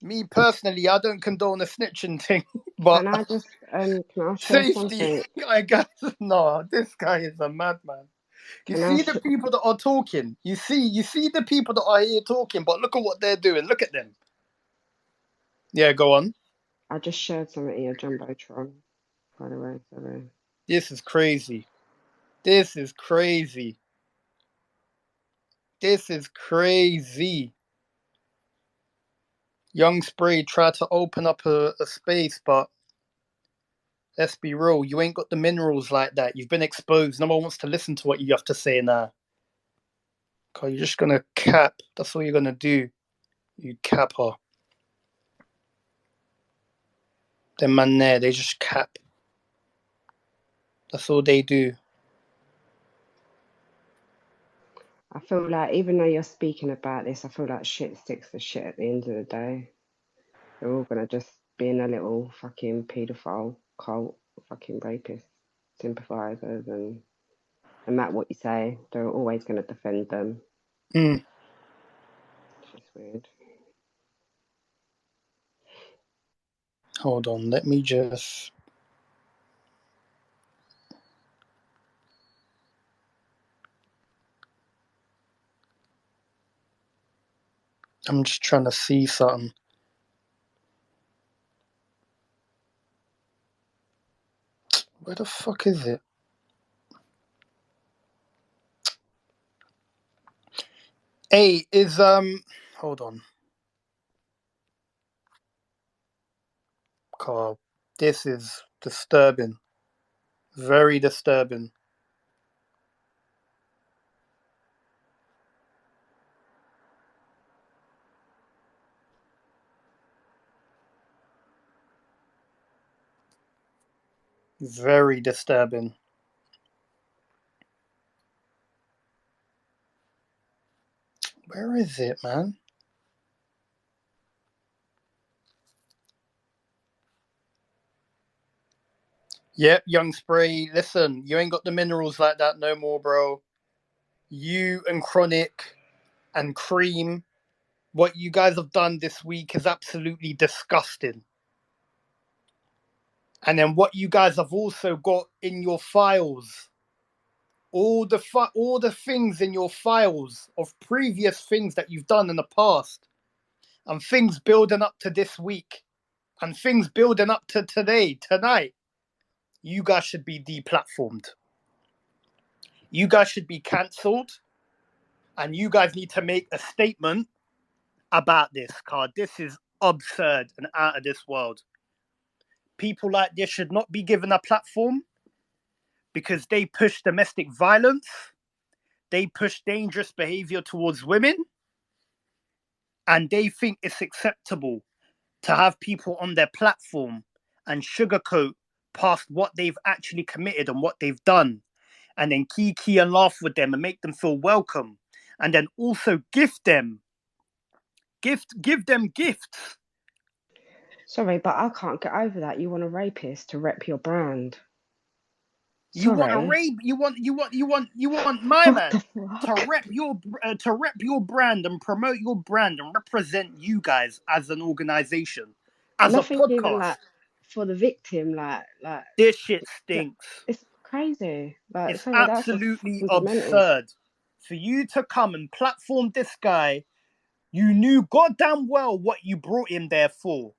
Me personally, I don't condone a snitching thing, but Can I just can I share safety. something? I guess no. This guy is a madman. You Can I see the people that are talking. You see the people that are here talking, but look at what they're doing. Look at them. Yeah, go on. I just shared something in your Jumbotron, by the way. Sorry. This is crazy. This is crazy. This is crazy. Young Spray tried to open up a space, but let's be real, you ain't got the minerals like that. You've been exposed. No one wants to listen to what you have to say now. Okay, you're just gonna cap. That's all you're gonna do. You capper. Them man there, they just cap. That's all they do. I feel like even though you're speaking about this, I feel like shit sticks to shit at the end of the day. They're all gonna just be in a little fucking paedophile cult, fucking rapist. sympathisers and no matter what you say, they're always going to defend them. Mm. It's just weird. Hold on, let me just... I'm just trying to see something. Where the fuck is it? Hey, is hold on. Carl, this is disturbing. Very disturbing. Very disturbing. Where is it, man? Yep, Young Spray. Listen, you ain't got the minerals like that no more, bro. You and Chronic and Cream, what you guys have done this week is absolutely disgusting. And then what you guys have also got in your files, all the things in your files of previous things that you've done in the past, and things building up to this week, and things building up to tonight. You guys should be deplatformed. You guys should be cancelled, and you guys need to make a statement about this card. This is absurd and out of this world. People like this should not be given a platform because they push domestic violence, they push dangerous behavior towards women, and they think it's acceptable to have people on their platform and sugarcoat past what they've actually committed and what they've done, and then kiki and laugh with them and make them feel welcome, and then also give them gifts. Sorry, but I can't get over that. You want a rapist to rep your brand. You want a Sorry. rape? You want my What man the fuck? to rep your brand and promote your brand and represent you guys as an organization, as Nothing a even podcast. like for the victim, like This shit stinks. it's crazy. Like, It's sorry, that's just absolutely fundamental. absurd for you to come and platform this guy. You knew goddamn well what you brought him there for,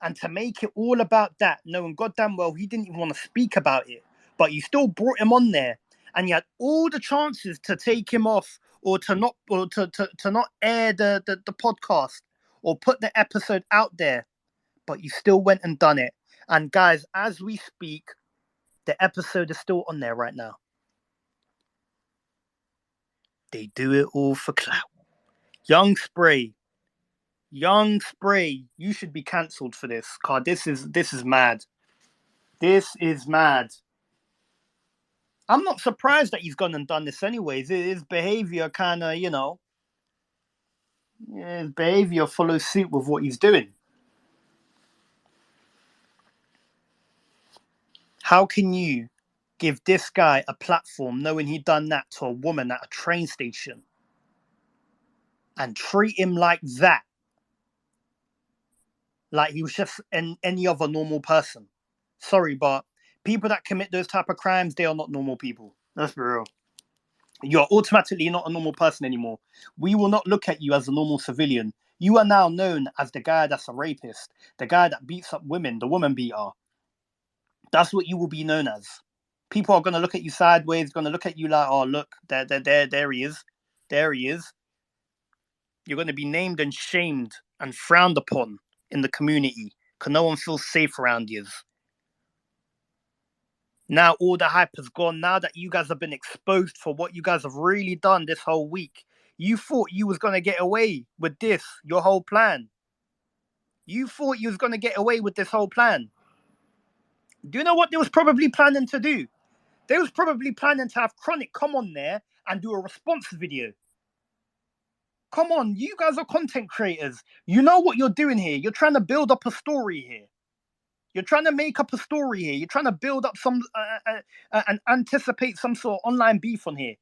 and to make it all about that, knowing goddamn well he didn't even want to speak about it, but you still brought him on there, and you had all the chances to take him off or to not air the podcast or put the episode out there, but you still went and done it. And guys, as we speak, the episode is still on there right now. They do it all for clout. Young Spray, you should be cancelled for this, card. This is mad. This is mad. I'm not surprised that he's gone and done this anyways. His behavior kind of, his behavior follows suit with what he's doing. How can you give this guy a platform knowing he done that to a woman at a train station and treat him like that? Like he was just any other normal person. Sorry, but people that commit those type of crimes, they are not normal people. Let's be real. You're automatically not a normal person anymore. We will not look at you as a normal civilian. You are now known as the guy that's a rapist, the guy that beats up women, the woman beater. That's what you will be known as. People are going to look at you sideways, going to look at you like, oh, look, there he is. There he is. You're going to be named and shamed and frowned upon in the community because no one feels safe around you. Now all the hype has gone. Now that you guys have been exposed for what you guys have really done this whole week, you thought you was going to get away with this, your whole plan. You thought you was going to get away with this whole plan. Do you know what they was probably planning to do? They was probably planning to have Chronik come on there and do a response video. Come on, you guys are content creators. You know what you're doing here. You're trying to build up a story here. You're trying to make up a story here. You're trying to build up some and anticipate some sort of online beef on here.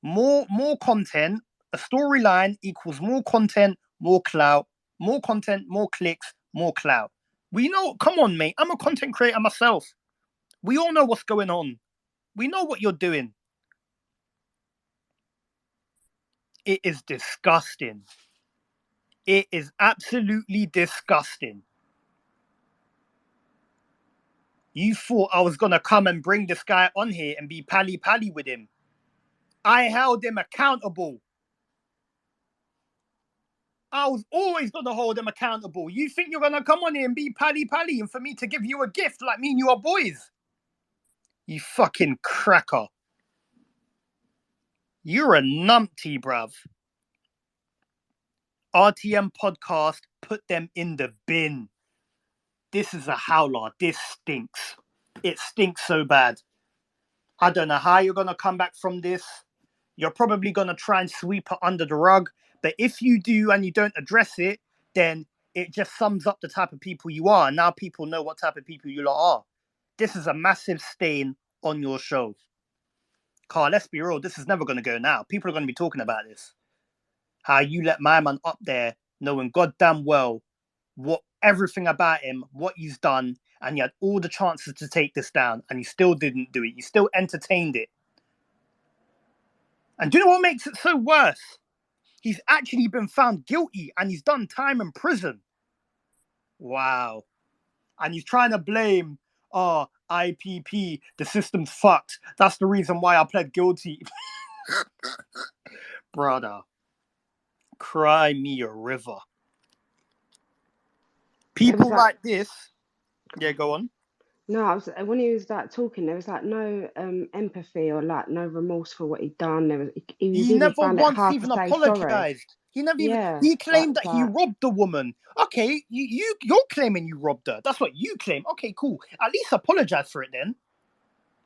More content. A storyline equals more content, more clout. More content, more clicks, more clout. We know. Come on, mate. I'm a content creator myself. We all know what's going on. We know what you're doing. It is disgusting. It is absolutely disgusting. You thought I was going to come and bring this guy on here and be pally-pally with him. I held him accountable. I was always going to hold him accountable. You think you're going to come on here and be pally-pally and for me to give you a gift like me and you are boys? You fucking cracker. You're a numpty, bruv. RTM podcast, put them in the bin. This is a howler. This stinks. It stinks so bad. I don't know how you're going to come back from this. You're probably going to try and sweep it under the rug. But if you do and you don't address it, then it just sums up the type of people you are. Now people know what type of people you lot are. This is a massive stain on your show. Carl, let's be real. This is never going to go now. People are going to be talking about this. How you let my man up there knowing goddamn well what everything about him, what he's done, and you had all the chances to take this down, and you still didn't do it. You still entertained it. And do you know what makes it so worse? He's actually been found guilty, and he's done time in prison. Wow. And he's trying to blame, IPP, the system's fucked. That's the reason why I pled guilty. Brother, cry me a river. People like this. Yeah, go on. No, when he was like talking, there was like no empathy or like no remorse for what he'd done. He never once even apologized. He never even. He claimed that he robbed the woman. Okay, you're claiming you robbed her. That's what you claim. Okay, cool. At least apologize for it then.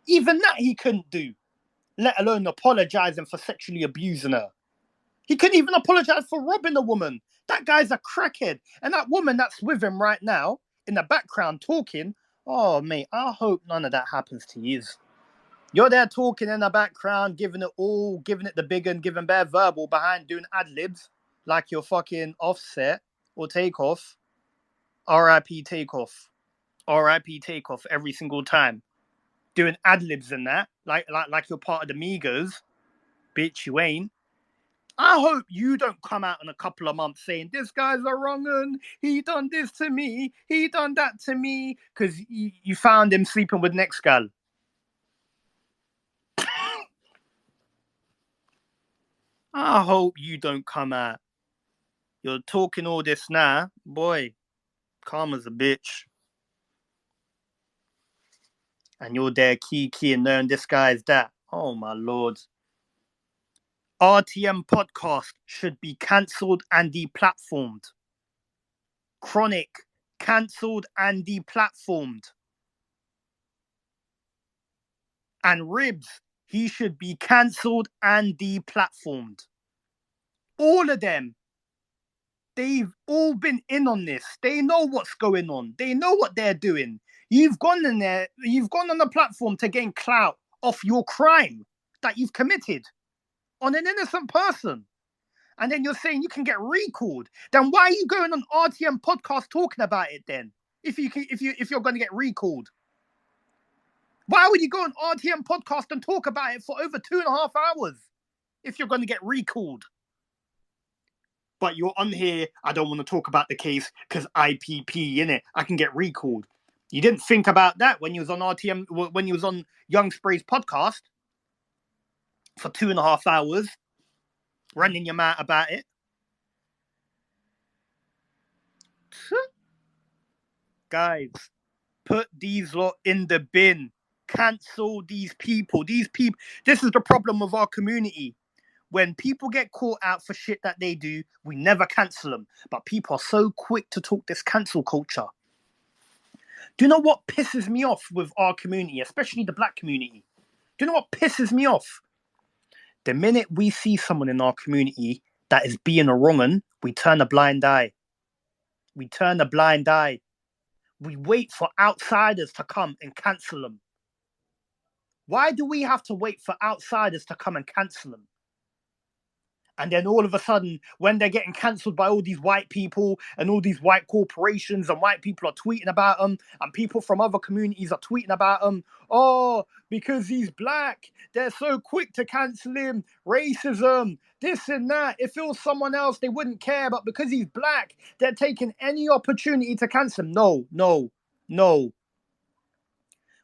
Even that he couldn't do, let alone apologizing for sexually abusing her. He couldn't even apologize for robbing the woman. That guy's a crackhead, and that woman that's with him right now in the background talking. Oh, mate, I hope none of that happens to you. You're there talking in the background, giving it the big and giving bare verbal behind doing ad-libs like you're fucking Offset or Takeoff. RIP Takeoff. RIP Takeoff every single time. Doing ad-libs and that, like you're part of the Migos. Bitch, you ain't. I hope you don't come out in a couple of months saying, this guy's a wrong un, he done this to me, he done that to me, because you found him sleeping with next gal. I hope you don't come out. You're talking all this now. Boy, karma's a bitch. And you're there key and knowing this guy's that. Oh, my lord. RTM podcast should be cancelled and deplatformed. Chronik, cancelled and deplatformed. And Ribz, he should be cancelled and deplatformed. All of them, they've all been in on this. They know what's going on. They know what they're doing. You've gone in there, you've gone on the platform to gain clout off your crime that you've committed on an innocent person. And then you're saying you can get recalled. Then why are you going on RTM podcast talking about it then? If you're going to get recalled. Why would you go on RTM podcast and talk about it for over 2.5 hours if you're going to get recalled? But you're on here, I don't want to talk about the case because IPP, innit? I can get recalled. You didn't think about that when you was on RTM, when you was on Young Spray's podcast for 2.5 hours, running your mouth about it. Guys, put these lot in the bin. Cancel these people. This is the problem with our community. When people get caught out for shit that they do, we never cancel them. But people are so quick to talk this cancel culture. Do you know what pisses me off with our community, especially the black community? Do you know what pisses me off? The minute we see someone in our community that is being a wrong un, we turn a blind eye. We turn a blind eye. we wait for outsiders to come and cancel them. Why do we have to wait for outsiders to come and cancel them? And then all of a sudden, when they're getting cancelled by all these white people and all these white corporations, and white people are tweeting about them, and people from other communities are tweeting about them, oh, because he's black, they're so quick to cancel him, racism, this and that. If it was someone else, they wouldn't care, but because he's black, they're taking any opportunity to cancel him. No.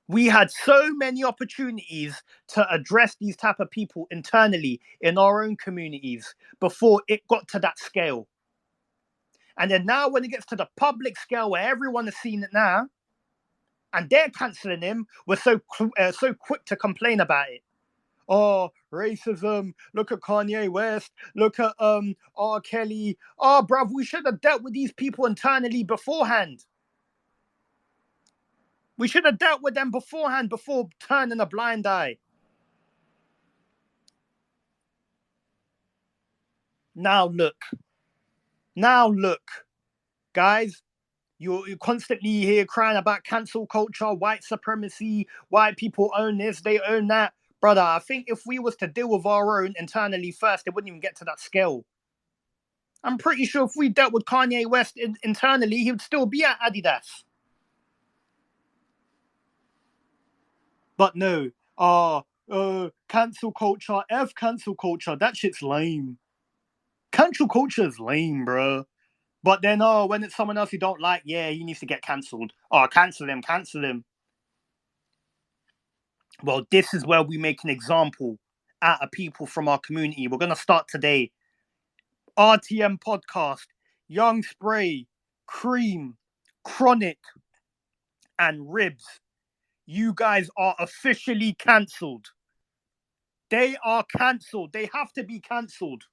We had so many opportunities to address these type of people internally in our own communities before it got to that scale. And then now when it gets to the public scale where everyone has seen it now, and they're cancelling him, we're so quick to complain about it. Oh, racism, look at Kanye West, look at R. Kelly. Oh, bruv, we should have dealt with these people internally beforehand. We should have dealt with them beforehand before turning a blind eye. Now look. Guys, you constantly hear crying about cancel culture, white supremacy, white people own this, they own that. Brother, I think if we was to deal with our own internally first, it wouldn't even get to that scale. I'm pretty sure if we dealt with Kanye West internally, he would still be at Adidas. But no, cancel culture, cancel culture, that shit's lame. Cancel culture is lame, bro. But then, when it's someone else you don't like, yeah, he needs to get cancelled. Oh, cancel him. Well, this is where we make an example out of people from our community. We're going to start today. RTM podcast, Young Spray, Cream, Chronic, and Ribz. You guys are officially cancelled. They are cancelled. They have to be cancelled.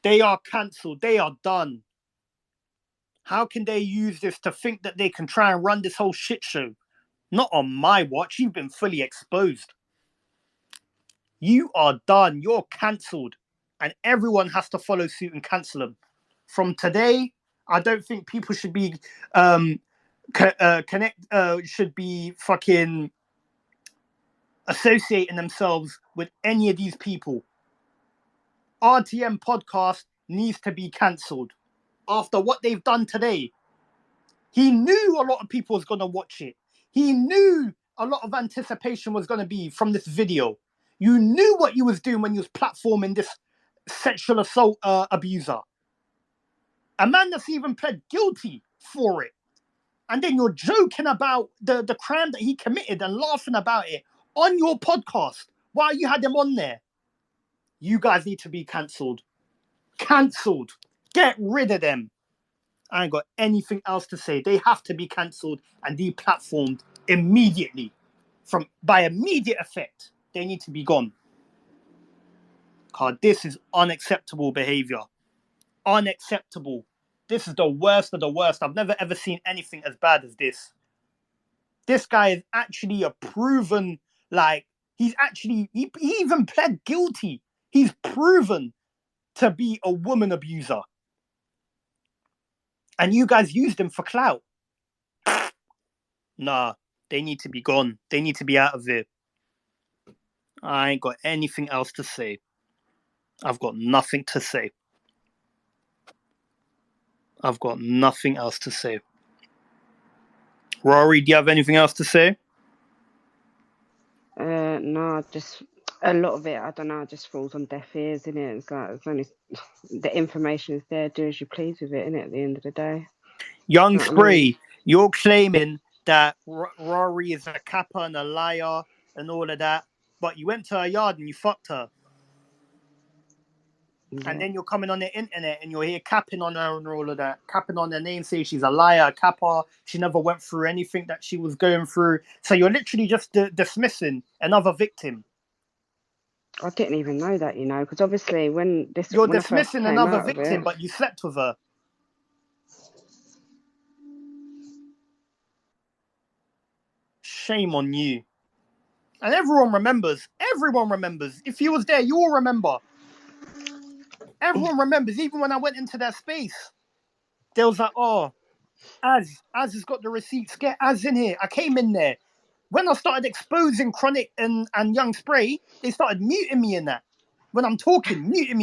They are cancelled. They are done. How can they use this to think that they can try and run this whole shit show? Not on my watch. You've been fully exposed. You are done. You're cancelled. And everyone has to follow suit and cancel them. From today, I don't think people should be should be fucking associating themselves with any of these people. RTM podcast needs to be cancelled. After what they've done today, he knew a lot of people was going to watch it. He knew a lot of anticipation was going to be from this video. You knew what you was doing when you was platforming this sexual assault abuser. A man that's even pled guilty for it. And then you're joking about the crime that he committed and laughing about it on your podcast while you had him on there. You guys need to be cancelled. Cancelled. Get rid of them. I ain't got anything else to say. They have to be cancelled and deplatformed immediately. By immediate effect, they need to be gone. Because this is unacceptable behavior. Unacceptable. This is the worst of the worst. I've never ever seen anything as bad as this. This guy is actually a proven, he even pled guilty. He's proven to be a woman abuser. And you guys used him for clout. Nah, they need to be gone. They need to be out of there. I ain't got anything else to say. I've got nothing to say. I've got nothing else to say. Rory, do you have anything else to say? No, just a lot of it, I don't know, just falls on deaf ears, innit? It's like, it's only the information is there, do as you please with it, innit, at the end of the day. Young Spray, you're claiming that Rory is a capper and a liar and all of that, but you went to her yard and you fucked her. Yeah. And then you're coming on the internet and you're here capping on her and all of that, capping on her name, saying she's a liar, a capper, she never went through anything that she was going through. So you're literally just dismissing another victim. I didn't even know that, because obviously when you're dismissing another victim, but you slept with her. Shame on you. And everyone remembers. If you was there, you all remember. Everyone remembers. Even when I went into that space, they was like, oh, Az has got the receipts. Get Az in here. I came in there. When I started exposing Chronik and Young Spray, they started muting me in that. When I'm talking, muting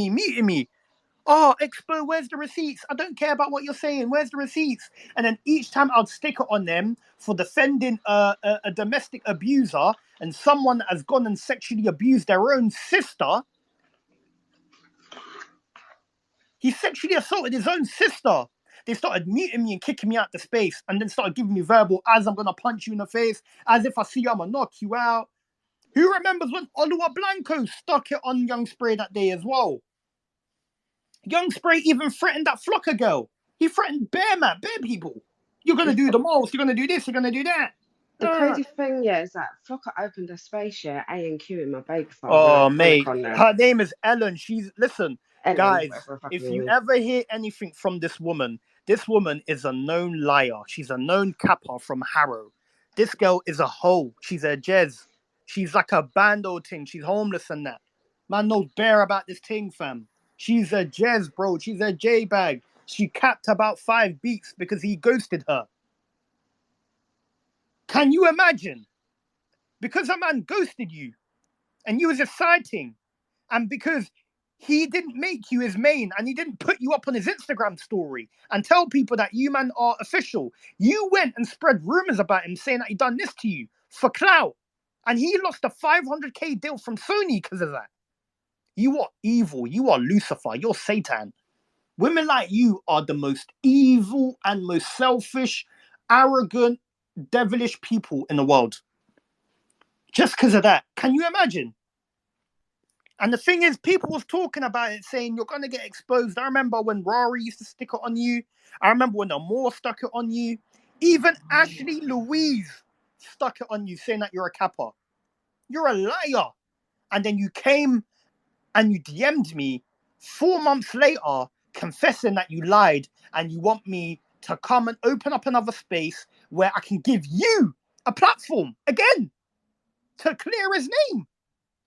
me. Oh, Expo, where's the receipts? I don't care about what you're saying. Where's the receipts? And then each time I'd stick it on them for defending a domestic abuser and someone that has gone and sexually abused their own sister. He sexually assaulted his own sister. They started muting me and kicking me out the space and then started giving me verbal, as I'm going to punch you in the face, as if I see you, I'm going to knock you out. Who remembers when Olua Blanco stuck it on Young Spray that day as well? Young Spray even threatened that Flocker girl. He threatened bare people. You're going to do the most, you're going to do this, you're going to do that. The crazy thing, yeah, is that Flocker opened a space, yeah, A&Q in my baby phone. Oh, mate. Her name is Ellen. Listen, Ellen, guys, if you ever hear anything from this woman is a known liar. She's a known capper from Harrow. This girl is a hoe. She's a Jez. She's like a bando thing. She's homeless and that. Man knows bare about this thing, fam. She's a Jez, bro. She's a J-bag. She capped about 5 beats because he ghosted her. Can you imagine? Because a man ghosted you and you was exciting, and because he didn't make you his main and he didn't put you up on his Instagram story and tell people that you man are official, you went and spread rumors about him saying that he done this to you for clout, and he lost a 500k deal from Sony because of that. You are evil. You are Lucifer. You're Satan. Women like you are the most evil and most selfish, arrogant, devilish people in the world. Just because of that. Can you imagine? And the thing is, people was talking about it, saying you're going to get exposed. I remember when Rory used to stick it on you. I remember when Amore stuck it on you. Even Ashley Louise stuck it on you, saying that you're a capper. You're a liar. And then you came and you DM'd me 4 months later, confessing that you lied, and you want me to come and open up another space where I can give you a platform again to clear his name.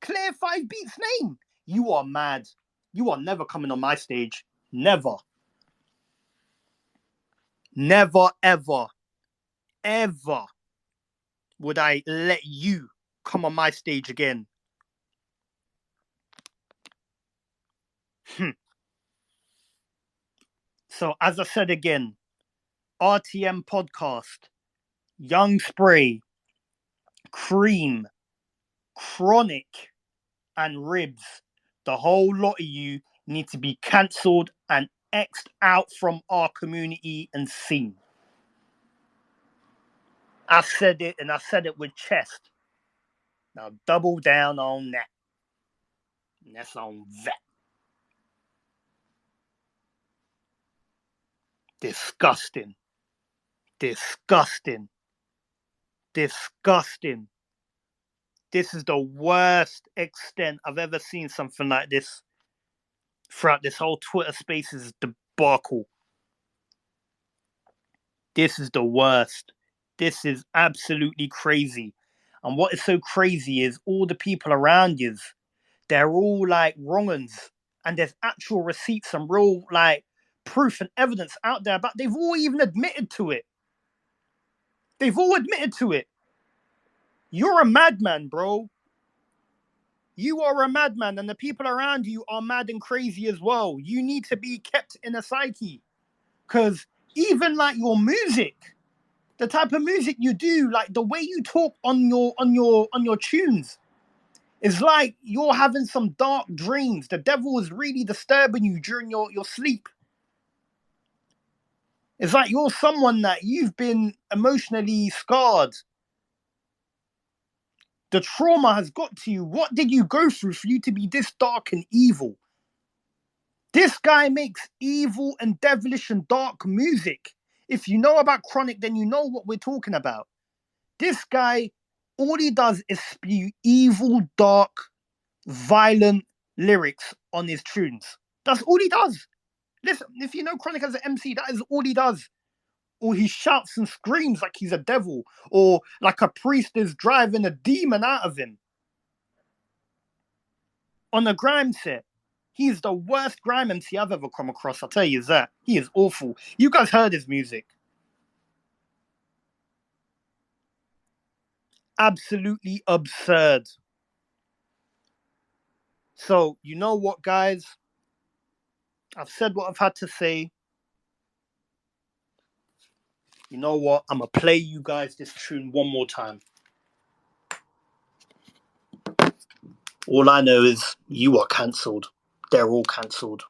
Clear 5 Beats' name. You are mad. You are never coming on my stage. Never. Never, ever, ever would I let you come on my stage again. So, as I said again, RTM podcast, Young Spray, Cream, Chronik, and Ribz. The whole lot of you need to be cancelled and X'd out from our community and scene. I said it, and I said it with chest. Now double down on that. And that's on that. Disgusting. Disgusting. Disgusting. This is the worst extent I've ever seen something like this throughout this whole Twitter Spaces debacle. This is the worst. This is absolutely crazy. And what is so crazy is all the people around you, they're all like wrong-uns. And there's actual receipts and real like proof and evidence out there, but they've all even admitted to it. They've all admitted to it. You're a madman, bro. You are a madman, and the people around you are mad and crazy as well. You need to be kept in a psyche. Because even like your music, the type of music you do, like the way you talk on your tunes, is like you're having some dark dreams. The devil is really disturbing you during your sleep. It's like you're someone that you've been emotionally scarred. The trauma has got to you. What did you go through for you to be this dark and evil? This guy makes evil and devilish and dark music. If you know about Chronik, then you know what we're talking about. This guy, all he does is spew evil, dark, violent lyrics on his tunes. That's all he does. Listen, if you know Chronik as an MC, that is all he does. Or he shouts and screams like he's a devil, or like a priest is driving a demon out of him. On a grime set, he is the worst grime MC I've ever come across. I'll tell you that. He is awful. You guys heard his music. Absolutely absurd. So, you know what, guys? I've said what I've had to say. You know what? I'm going to play you guys this tune one more time. All I know is you are cancelled. They're all cancelled.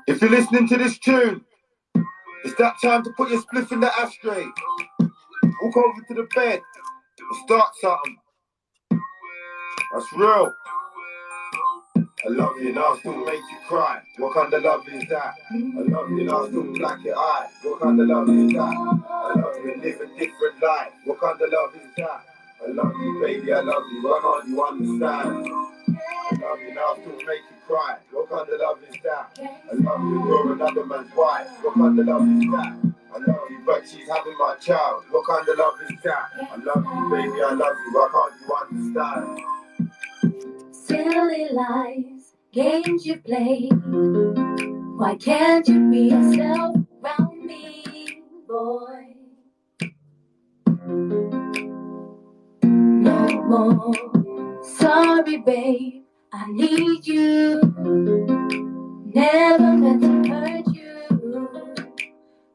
If you're listening to this tune, it's that time to put your spliff in the ashtray. Walk over to the bed and start something. That's real. I love you and I'll still make you cry. What kind of love is that? I love you and I'll still black your eye. What kind of love is that? I love you and live a different life. What kind of love is that? I love you, baby, I love you. Why can't you understand? I love you and I'll still make you cry. What kind of love is that? I love you and you're another man's wife. What kind of love is that? I love you, but she's having my child. What kind of love is that? I love you, baby, I love you. Why can't you understand? Silly lies, games you play. Why can't you be yourself around me, boy? No more. Sorry, babe, I need you. Never meant to hurt you.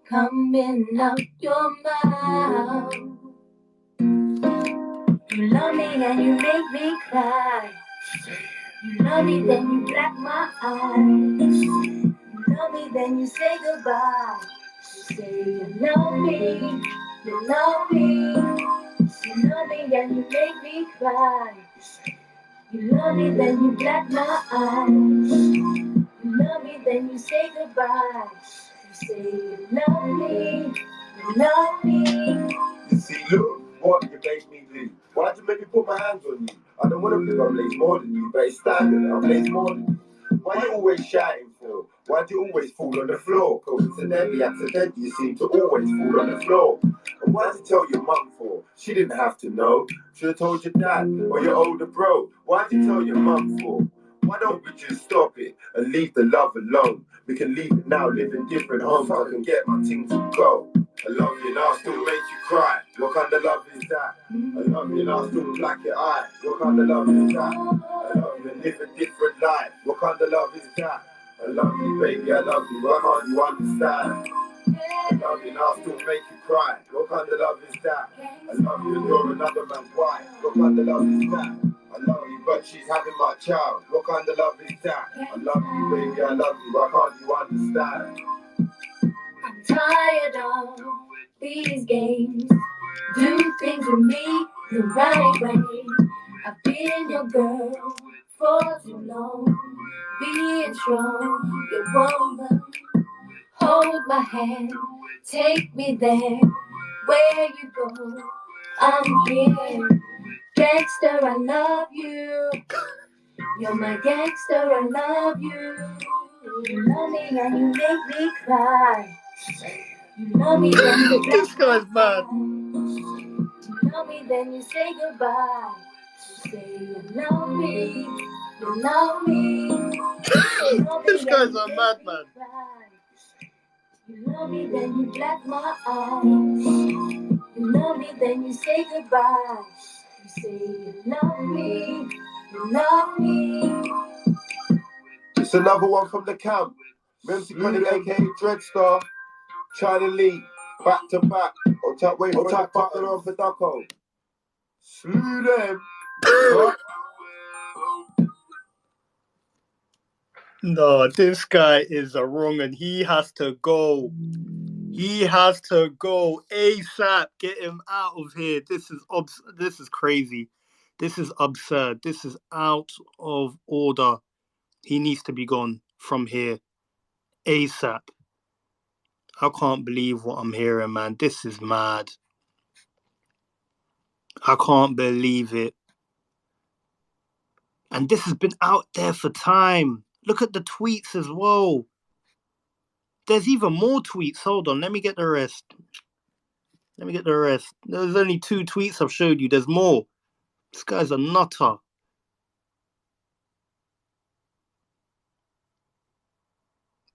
Coming out your mouth. You love me and you make me cry. You love me, then you black my eyes. You love me, then you say goodbye. You say you love me, you love me. You love me and you make me cry. You love me, then you black my eyes. You love me, then you say goodbye. You say you love me, you love me. You see, look what you made me do. Why'd you make me put my hands on you? I don't want to believe I blaze more than you, but it's standard, I blaze more than you. Why you always shouting for? Why'd you always fall on the floor? Coincidentally, accidentally, you seem to always fall on the floor. And why'd you tell your mum for? She didn't have to know. Should've told your dad or your older bro. Why'd you tell your mum for? Why don't we just stop it and leave the love alone? We can leave it now, live in different homes. I can get my things to go. I love you and I'll still make you cry. What kind of love is that? I love you and I'll still black your eye. What kind of love is that? I love you and live a different life. What kind of love is that? I love you, baby, I love you. Why can't you understand? I love you and I'll still make you cry. What kind of love is that? I love you and you're another man's wife. What kind of love is that? I love you, but she's having my child. What kind of love is that? I love you, baby, I love you. Why can't you understand? I'm tired of these games. Do things with me the right way. I've been your girl for too long. Being strong, your woman. Hold my hand, take me there. Where you go, I'm here. Gangster, I love you. You're my gangster, I love you. You love me and you make me cry. You love me, then you This guy's mad. You love me, then you say goodbye. You say you love me, you love me. You love me, This guy's then a you madman. make me cry. You love me, then you black my eyes. You love me, then you say goodbye. You say you love me, you love me. It's another one from the camp. Ribz, Chronik, aka Dreadstar. China Lee, back to back. Or tap wait for the button on for Ducko. Slew them. No, this guy is a wrong and he has to go. He has to go ASAP. Get him out of here. This is crazy. This is absurd. This is out of order. He needs to be gone from here ASAP. I can't believe what I'm hearing, man. This is mad. I can't believe it. And this has been out there for time. Look at the tweets as well. There's even more tweets. Hold on, let me get the rest. There's only 2 tweets I've showed you. There's more. This guy's a nutter.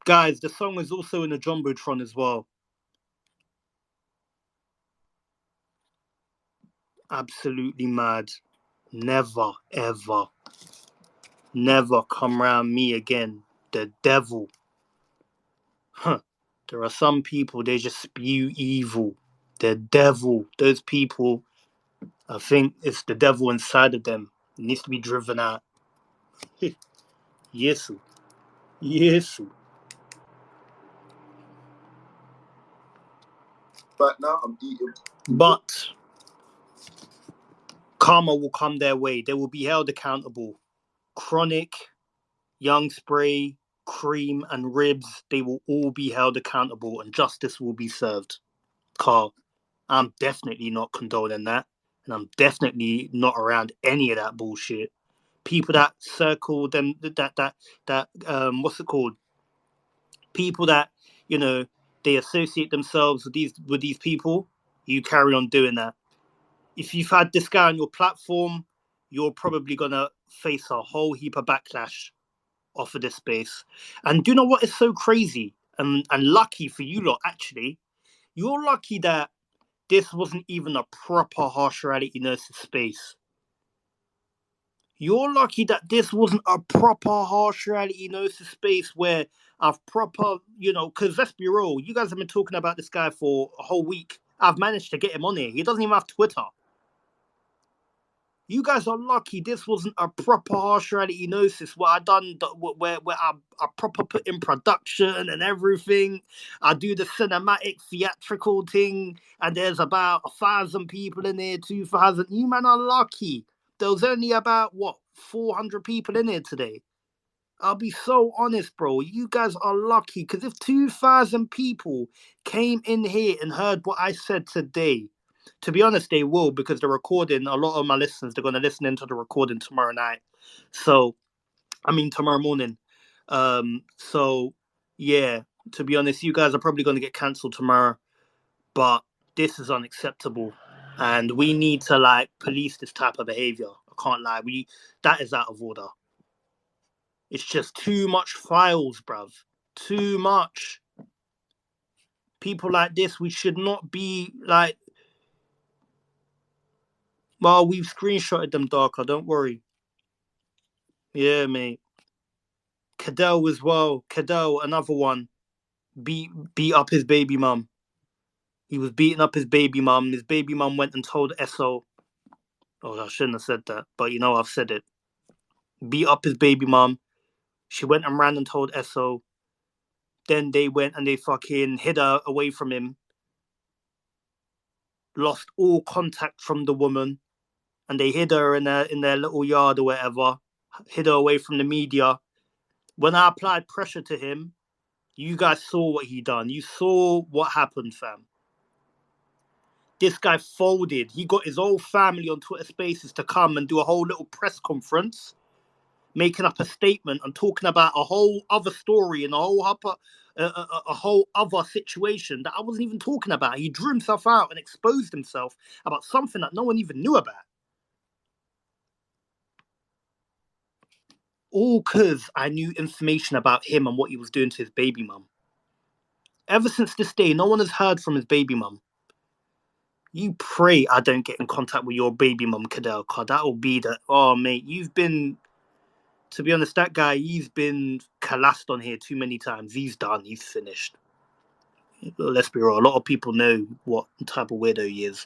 Guys, the song is also in the Jumbotron as well. Absolutely mad. Never, ever, never come round me again. The devil. Huh. There are some people, they just spew evil. The devil. Those people, I think it's the devil inside of them. It needs to be driven out. Yes. Yes. Right now, I'm eating. But karma will come their way. They will be held accountable. Chronik, Young Spray, Cream, and Ribz, they will all be held accountable and justice will be served. Carl, I'm definitely not condoning that. And I'm definitely not around any of that bullshit. People that circle them, what's it called? People that, they associate themselves with these people, you carry on doing that. If you've had this guy on your platform, you're probably gonna face a whole heap of backlash off of this space. And do you know what is so crazy and lucky for you lot? Actually, you're lucky that this wasn't even a proper harsh reality Nosis space. You're lucky that this wasn't a proper harsh reality Nosis space where I've proper, because let's be real, you guys have been talking about this guy for a whole week. I've managed to get him on here. He doesn't even have Twitter. You guys are lucky this wasn't a proper harsh reality Nosis where I proper put in production and everything. I do the cinematic theatrical thing and there's about 1,000 people in there, 2,000. You man are lucky. There was only about, 400 people in here today. I'll be so honest, bro. You guys are lucky because if 2,000 people came in here and heard what I said today, to be honest, they will because the recording, a lot of my listeners, they're going to listen into the recording tomorrow night. Tomorrow morning. So, yeah, to be honest, you guys are probably going to get cancelled tomorrow, but this is unacceptable. And we need to, police this type of behavior. I can't lie. That is out of order. It's just too much files, bruv. Too much. People like this, we should not be well, we've screenshotted them, Darker, don't worry. Yeah, mate. Cadell as well. Cadell, another one. Beat up his baby mum. He was beating up his baby mum. His baby mum went and told SO. Oh, I shouldn't have said that, but I've said it. Beat up his baby mum. She went and ran and told SO. Then they went and they fucking hid her away from him. Lost all contact from the woman. And they hid her in their little yard or whatever. Hid her away from the media. When I applied pressure to him, you guys saw what he done. You saw what happened, fam. This guy folded. He got his whole family on Twitter Spaces to come and do a whole little press conference, making up a statement and talking about a whole other story and a whole other situation that I wasn't even talking about. He drew himself out and exposed himself about something that no one even knew about. All because I knew information about him and what he was doing to his baby mum. Ever since this day, no one has heard from his baby mum. You pray I don't get in contact with your baby mum, Cadell, because that'll be the... Oh, mate, you've been... To be honest, that guy, he's been collapsed on here too many times. He's done. He's finished. Let's be real. A lot of people know what type of weirdo he is.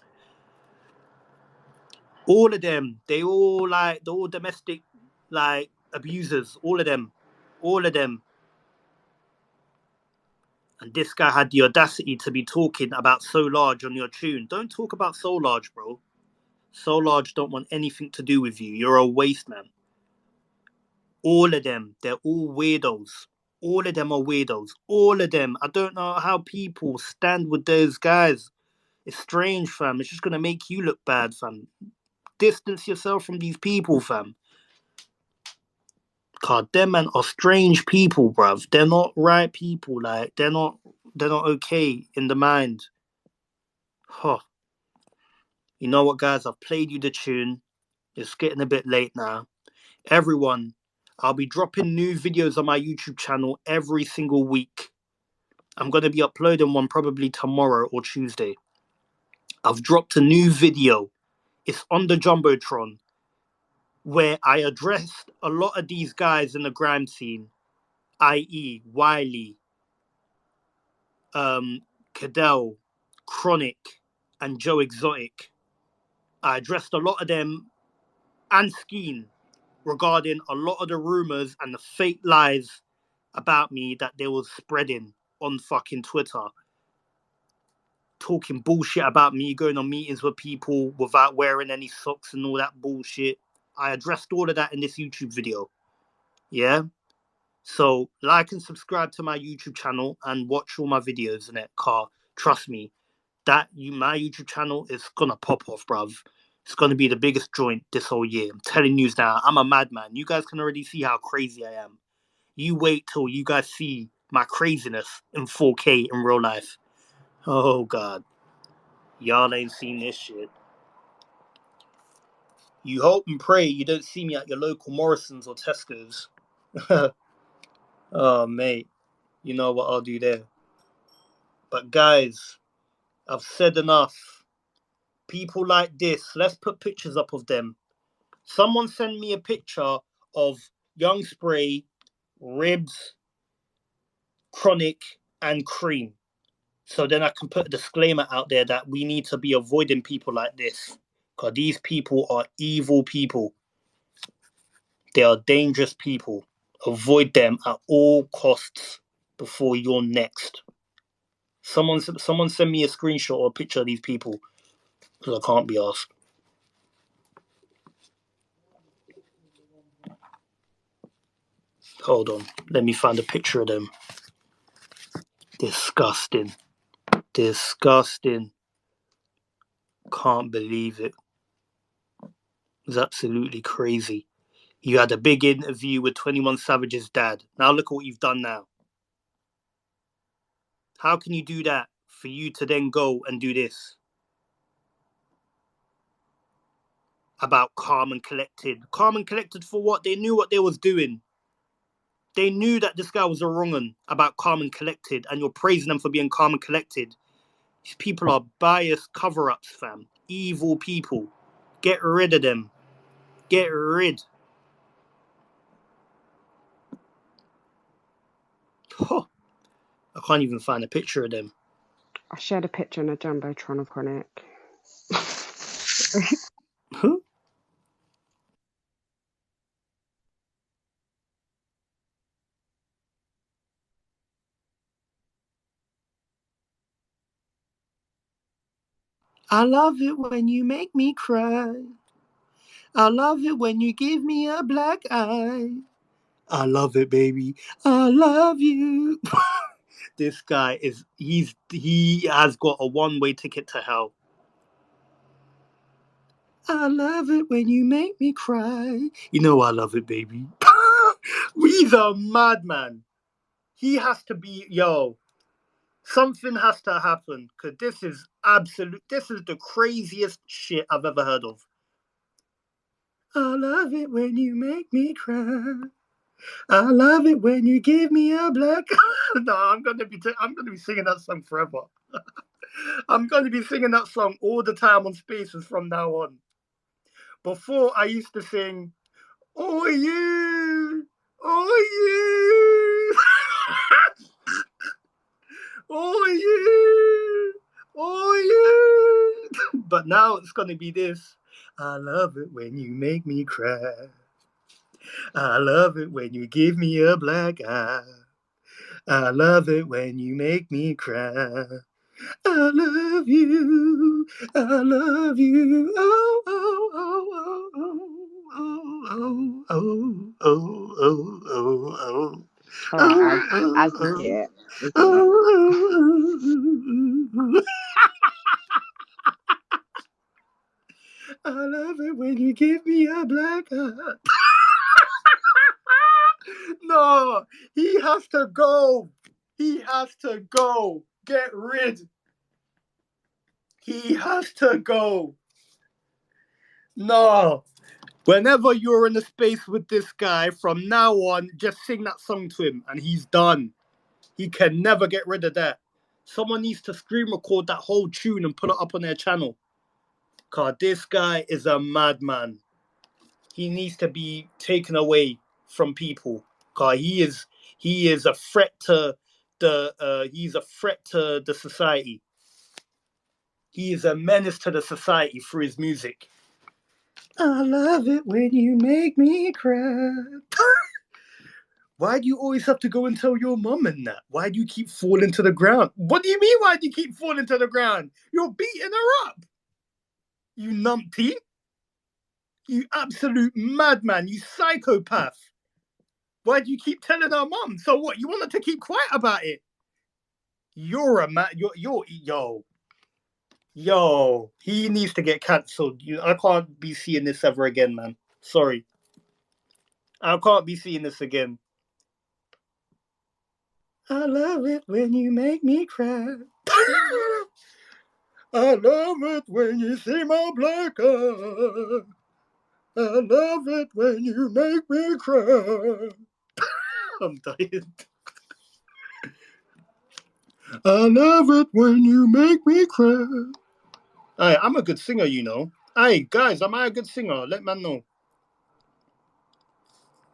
All of them, they're all domestic, abusers. All of them. And this guy had the audacity to be talking about So Large on your tune. Don't talk about So Large, bro. So Large don't want anything to do with you. You're a waste man. All of them, they're all weirdos. All of them are weirdos. All of them. I don't know how people stand with those guys. It's strange, fam. It's just going to make you look bad, fam. Distance yourself from these people, fam. God, them man are strange people, bruv. They're not right people. They're not okay in the mind. Huh. You know what, guys? I've played you the tune. It's getting a bit late now. Everyone, I'll be dropping new videos on my YouTube channel every single week. I'm going to be uploading one probably tomorrow or Tuesday. I've dropped a new video It's on the Jumbotron, where I addressed a lot of these guys in the grime scene, i.e. Wiley, Cadell, Chronik, and Joe Exotic. I addressed a lot of them and Skeen regarding a lot of the rumors and the fake lies about me that they were spreading on fucking Twitter. Talking bullshit about me going on meetings with people without wearing any socks and all that bullshit. I addressed all of that in this YouTube video. Yeah? So like and subscribe to my YouTube channel and watch all my videos in it, car. Trust me, my YouTube channel is gonna pop off, bruv. It's gonna be the biggest joint this whole year. I'm telling you now, I'm a madman. You guys can already see how crazy I am. You wait till you guys see my craziness in 4K in real life. Oh God. Y'all ain't seen this shit. You hope and pray you don't see me at your local Morrison's or Tesco's. Oh, mate. You know what I'll do there. But guys, I've said enough. People like this, let's put pictures up of them. Someone send me a picture of Young Spray, Ribz, Chronik, and Cream. So then I can put a disclaimer out there that we need to be avoiding people like this. Because these people are evil people. They are dangerous people. Avoid them at all costs before you're next. Someone send me a screenshot or a picture of these people. Because I can't be asked. Hold on. Let me find a picture of them. Disgusting. Disgusting. Can't believe it. It's absolutely crazy. You had a big interview with 21 Savage's dad. Now look at what you've done now. How can you do that for you to then go and do this? About calm and collected. Calm and collected for what? They knew what they was doing. They knew that this guy was a wrong un about calm and collected, and you're praising them for being calm and collected. These people are biased cover-ups, fam. Evil people. Get rid of them. Get rid. Oh, I can't even find a picture of them. I shared a picture on a Jumbotron of Chronik. Huh? I love it when you make me cry. I love it when you give me a black eye. I love it, baby. I love you. This guy he has got a one-way ticket to hell. I love it when you make me cry. You know I love it, baby. He's a madman. He has to be, something has to happen, because this is the craziest shit I've ever heard of. I love it when you make me cry. I love it when you give me a black. No, I'm gonna be singing that song forever. I'm gonna be singing that song all the time on Spaces from now on. Before I used to sing, "Oh you, oh you, oh you, oh you." But now it's gonna be this. I love it when you make me cry. I love it when you give me a black eye. I love it when you make me cry. I love you. I love you. Oh, oh, oh, oh, oh, oh, oh, oh, oh, oh. All right, as we get. I love it when you give me a black eye. No, he has to go. He has to go. Get rid. He has to go. No. Whenever you're in a space with this guy, from now on, just sing that song to him and he's done. He can never get rid of that. Someone needs to screen record that whole tune and put it up on their channel. 'Cause this guy is a madman. He needs to be taken away from people. 'Cause he is a threat to the society. He is a menace to the society through his music. I love it when you make me cry. Why do you always have to go and tell your mum and that? Why do you keep falling to the ground? What do you mean, why do you keep falling to the ground? You're beating her up. You numpty. You absolute madman. You psychopath. Why do you keep telling her mum? So what? You want her to keep quiet about it? You're a man. Yo. He needs to get cancelled. I can't be seeing this ever again, man. Sorry. I can't be seeing this again. I love it when you make me cry. I love it when you see my black eye. I love it when you make me cry. I'm dying. I love it when you make me cry. Aye, I'm a good singer, you know. Aye, guys, am I a good singer? Let man know.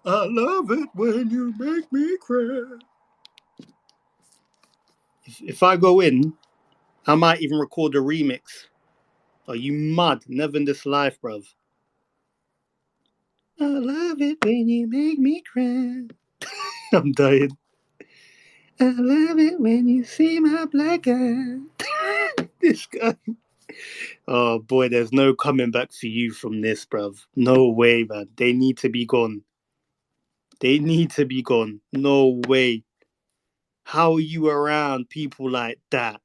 I love it when you make me cry. If I go in, I might even record a remix. Are you mad? Never in this life, bruv. I love it when you make me cry. I'm dying. I love it when you see my black eye. This guy. Oh boy, there's no coming back for you from this, bruv. No way, man. They need to be gone. They need to be gone. No way. How are you around people like that?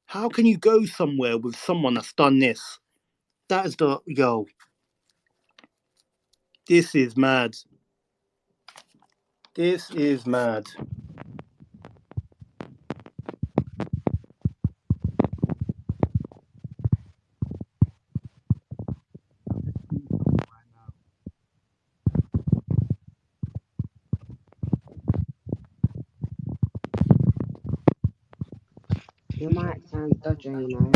How can you go somewhere with someone that's done this? That is yo. This is mad. This is mad. Your mic sounds dodgy, you know.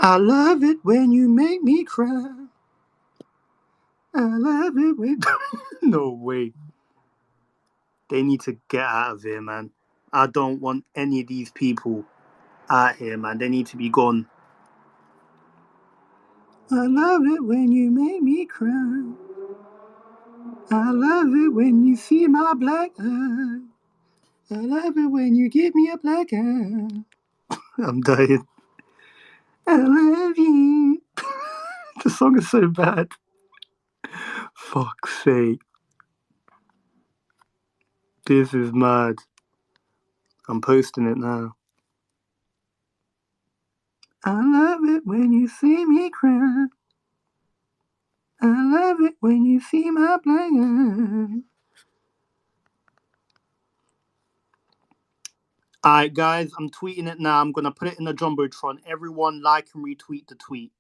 I love it when you make me cry. I love it when... No way. They need to get out of here, man. I don't want any of these people out here, man. They need to be gone. I love it when you make me cry. I love it when you see my black eye. I love it when you give me a black eye. I'm dying. I love you. The song is so bad. Fuck's sake. This is mad. I'm posting it now. I love it when you see me cry. I love it when you see my black eye. Alright, guys, I'm tweeting it now. I'm going to put it in the Jumbotron. Everyone like and retweet the tweet.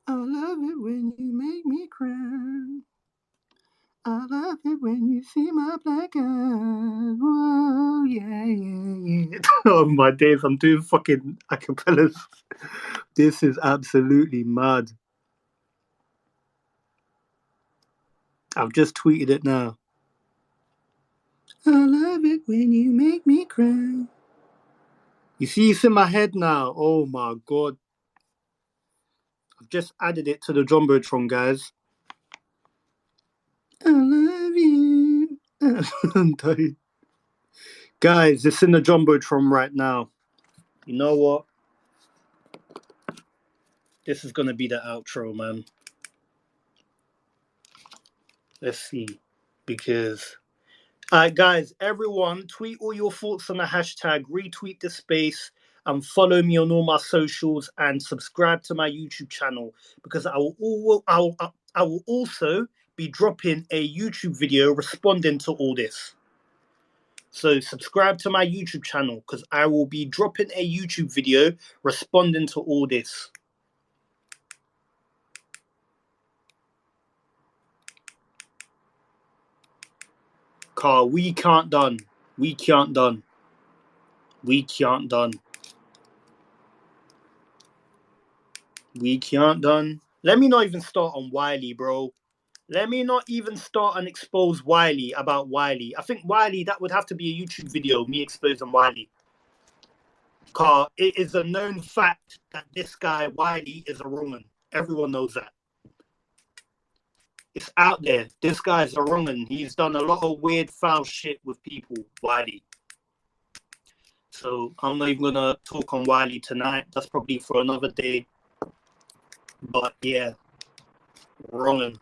I love it when you make me cry. I love it when you see my black eyes. Whoa, yeah. Oh my days, I'm doing fucking acapellas. This is absolutely mad. I've just tweeted it now. I love it when you make me cry. You see, it's in my head now. Oh my god. I've just added it to the Jumbotron, guys. I love you. I'm dying. Guys, it's in the Jumbotron right now. You know what? This is going to be the outro, man. Let's see. Because... Alright, guys, everyone, tweet all your thoughts on the hashtag. Retweet the space. and follow me on all my socials and subscribe to my YouTube channel, because I will also be dropping a YouTube video responding to all this. So subscribe to my YouTube channel, because I will be dropping a YouTube video responding to all this. Carl, we can't done. We can't done. We can't done. We can't done. Let me not even start on Wiley, bro. Let me not even start and expose Wiley about Wiley. I think Wiley, that would have to be a YouTube video, me exposing Wiley. Carl, it is a known fact that this guy, Wiley, is a wrong'un. Everyone knows that. It's out there. This guy's a wrong'un. He's done a lot of weird, foul shit with people, Wiley. So I'm not even going to talk on Wiley tonight. That's probably for another day. But yeah, wrong'un.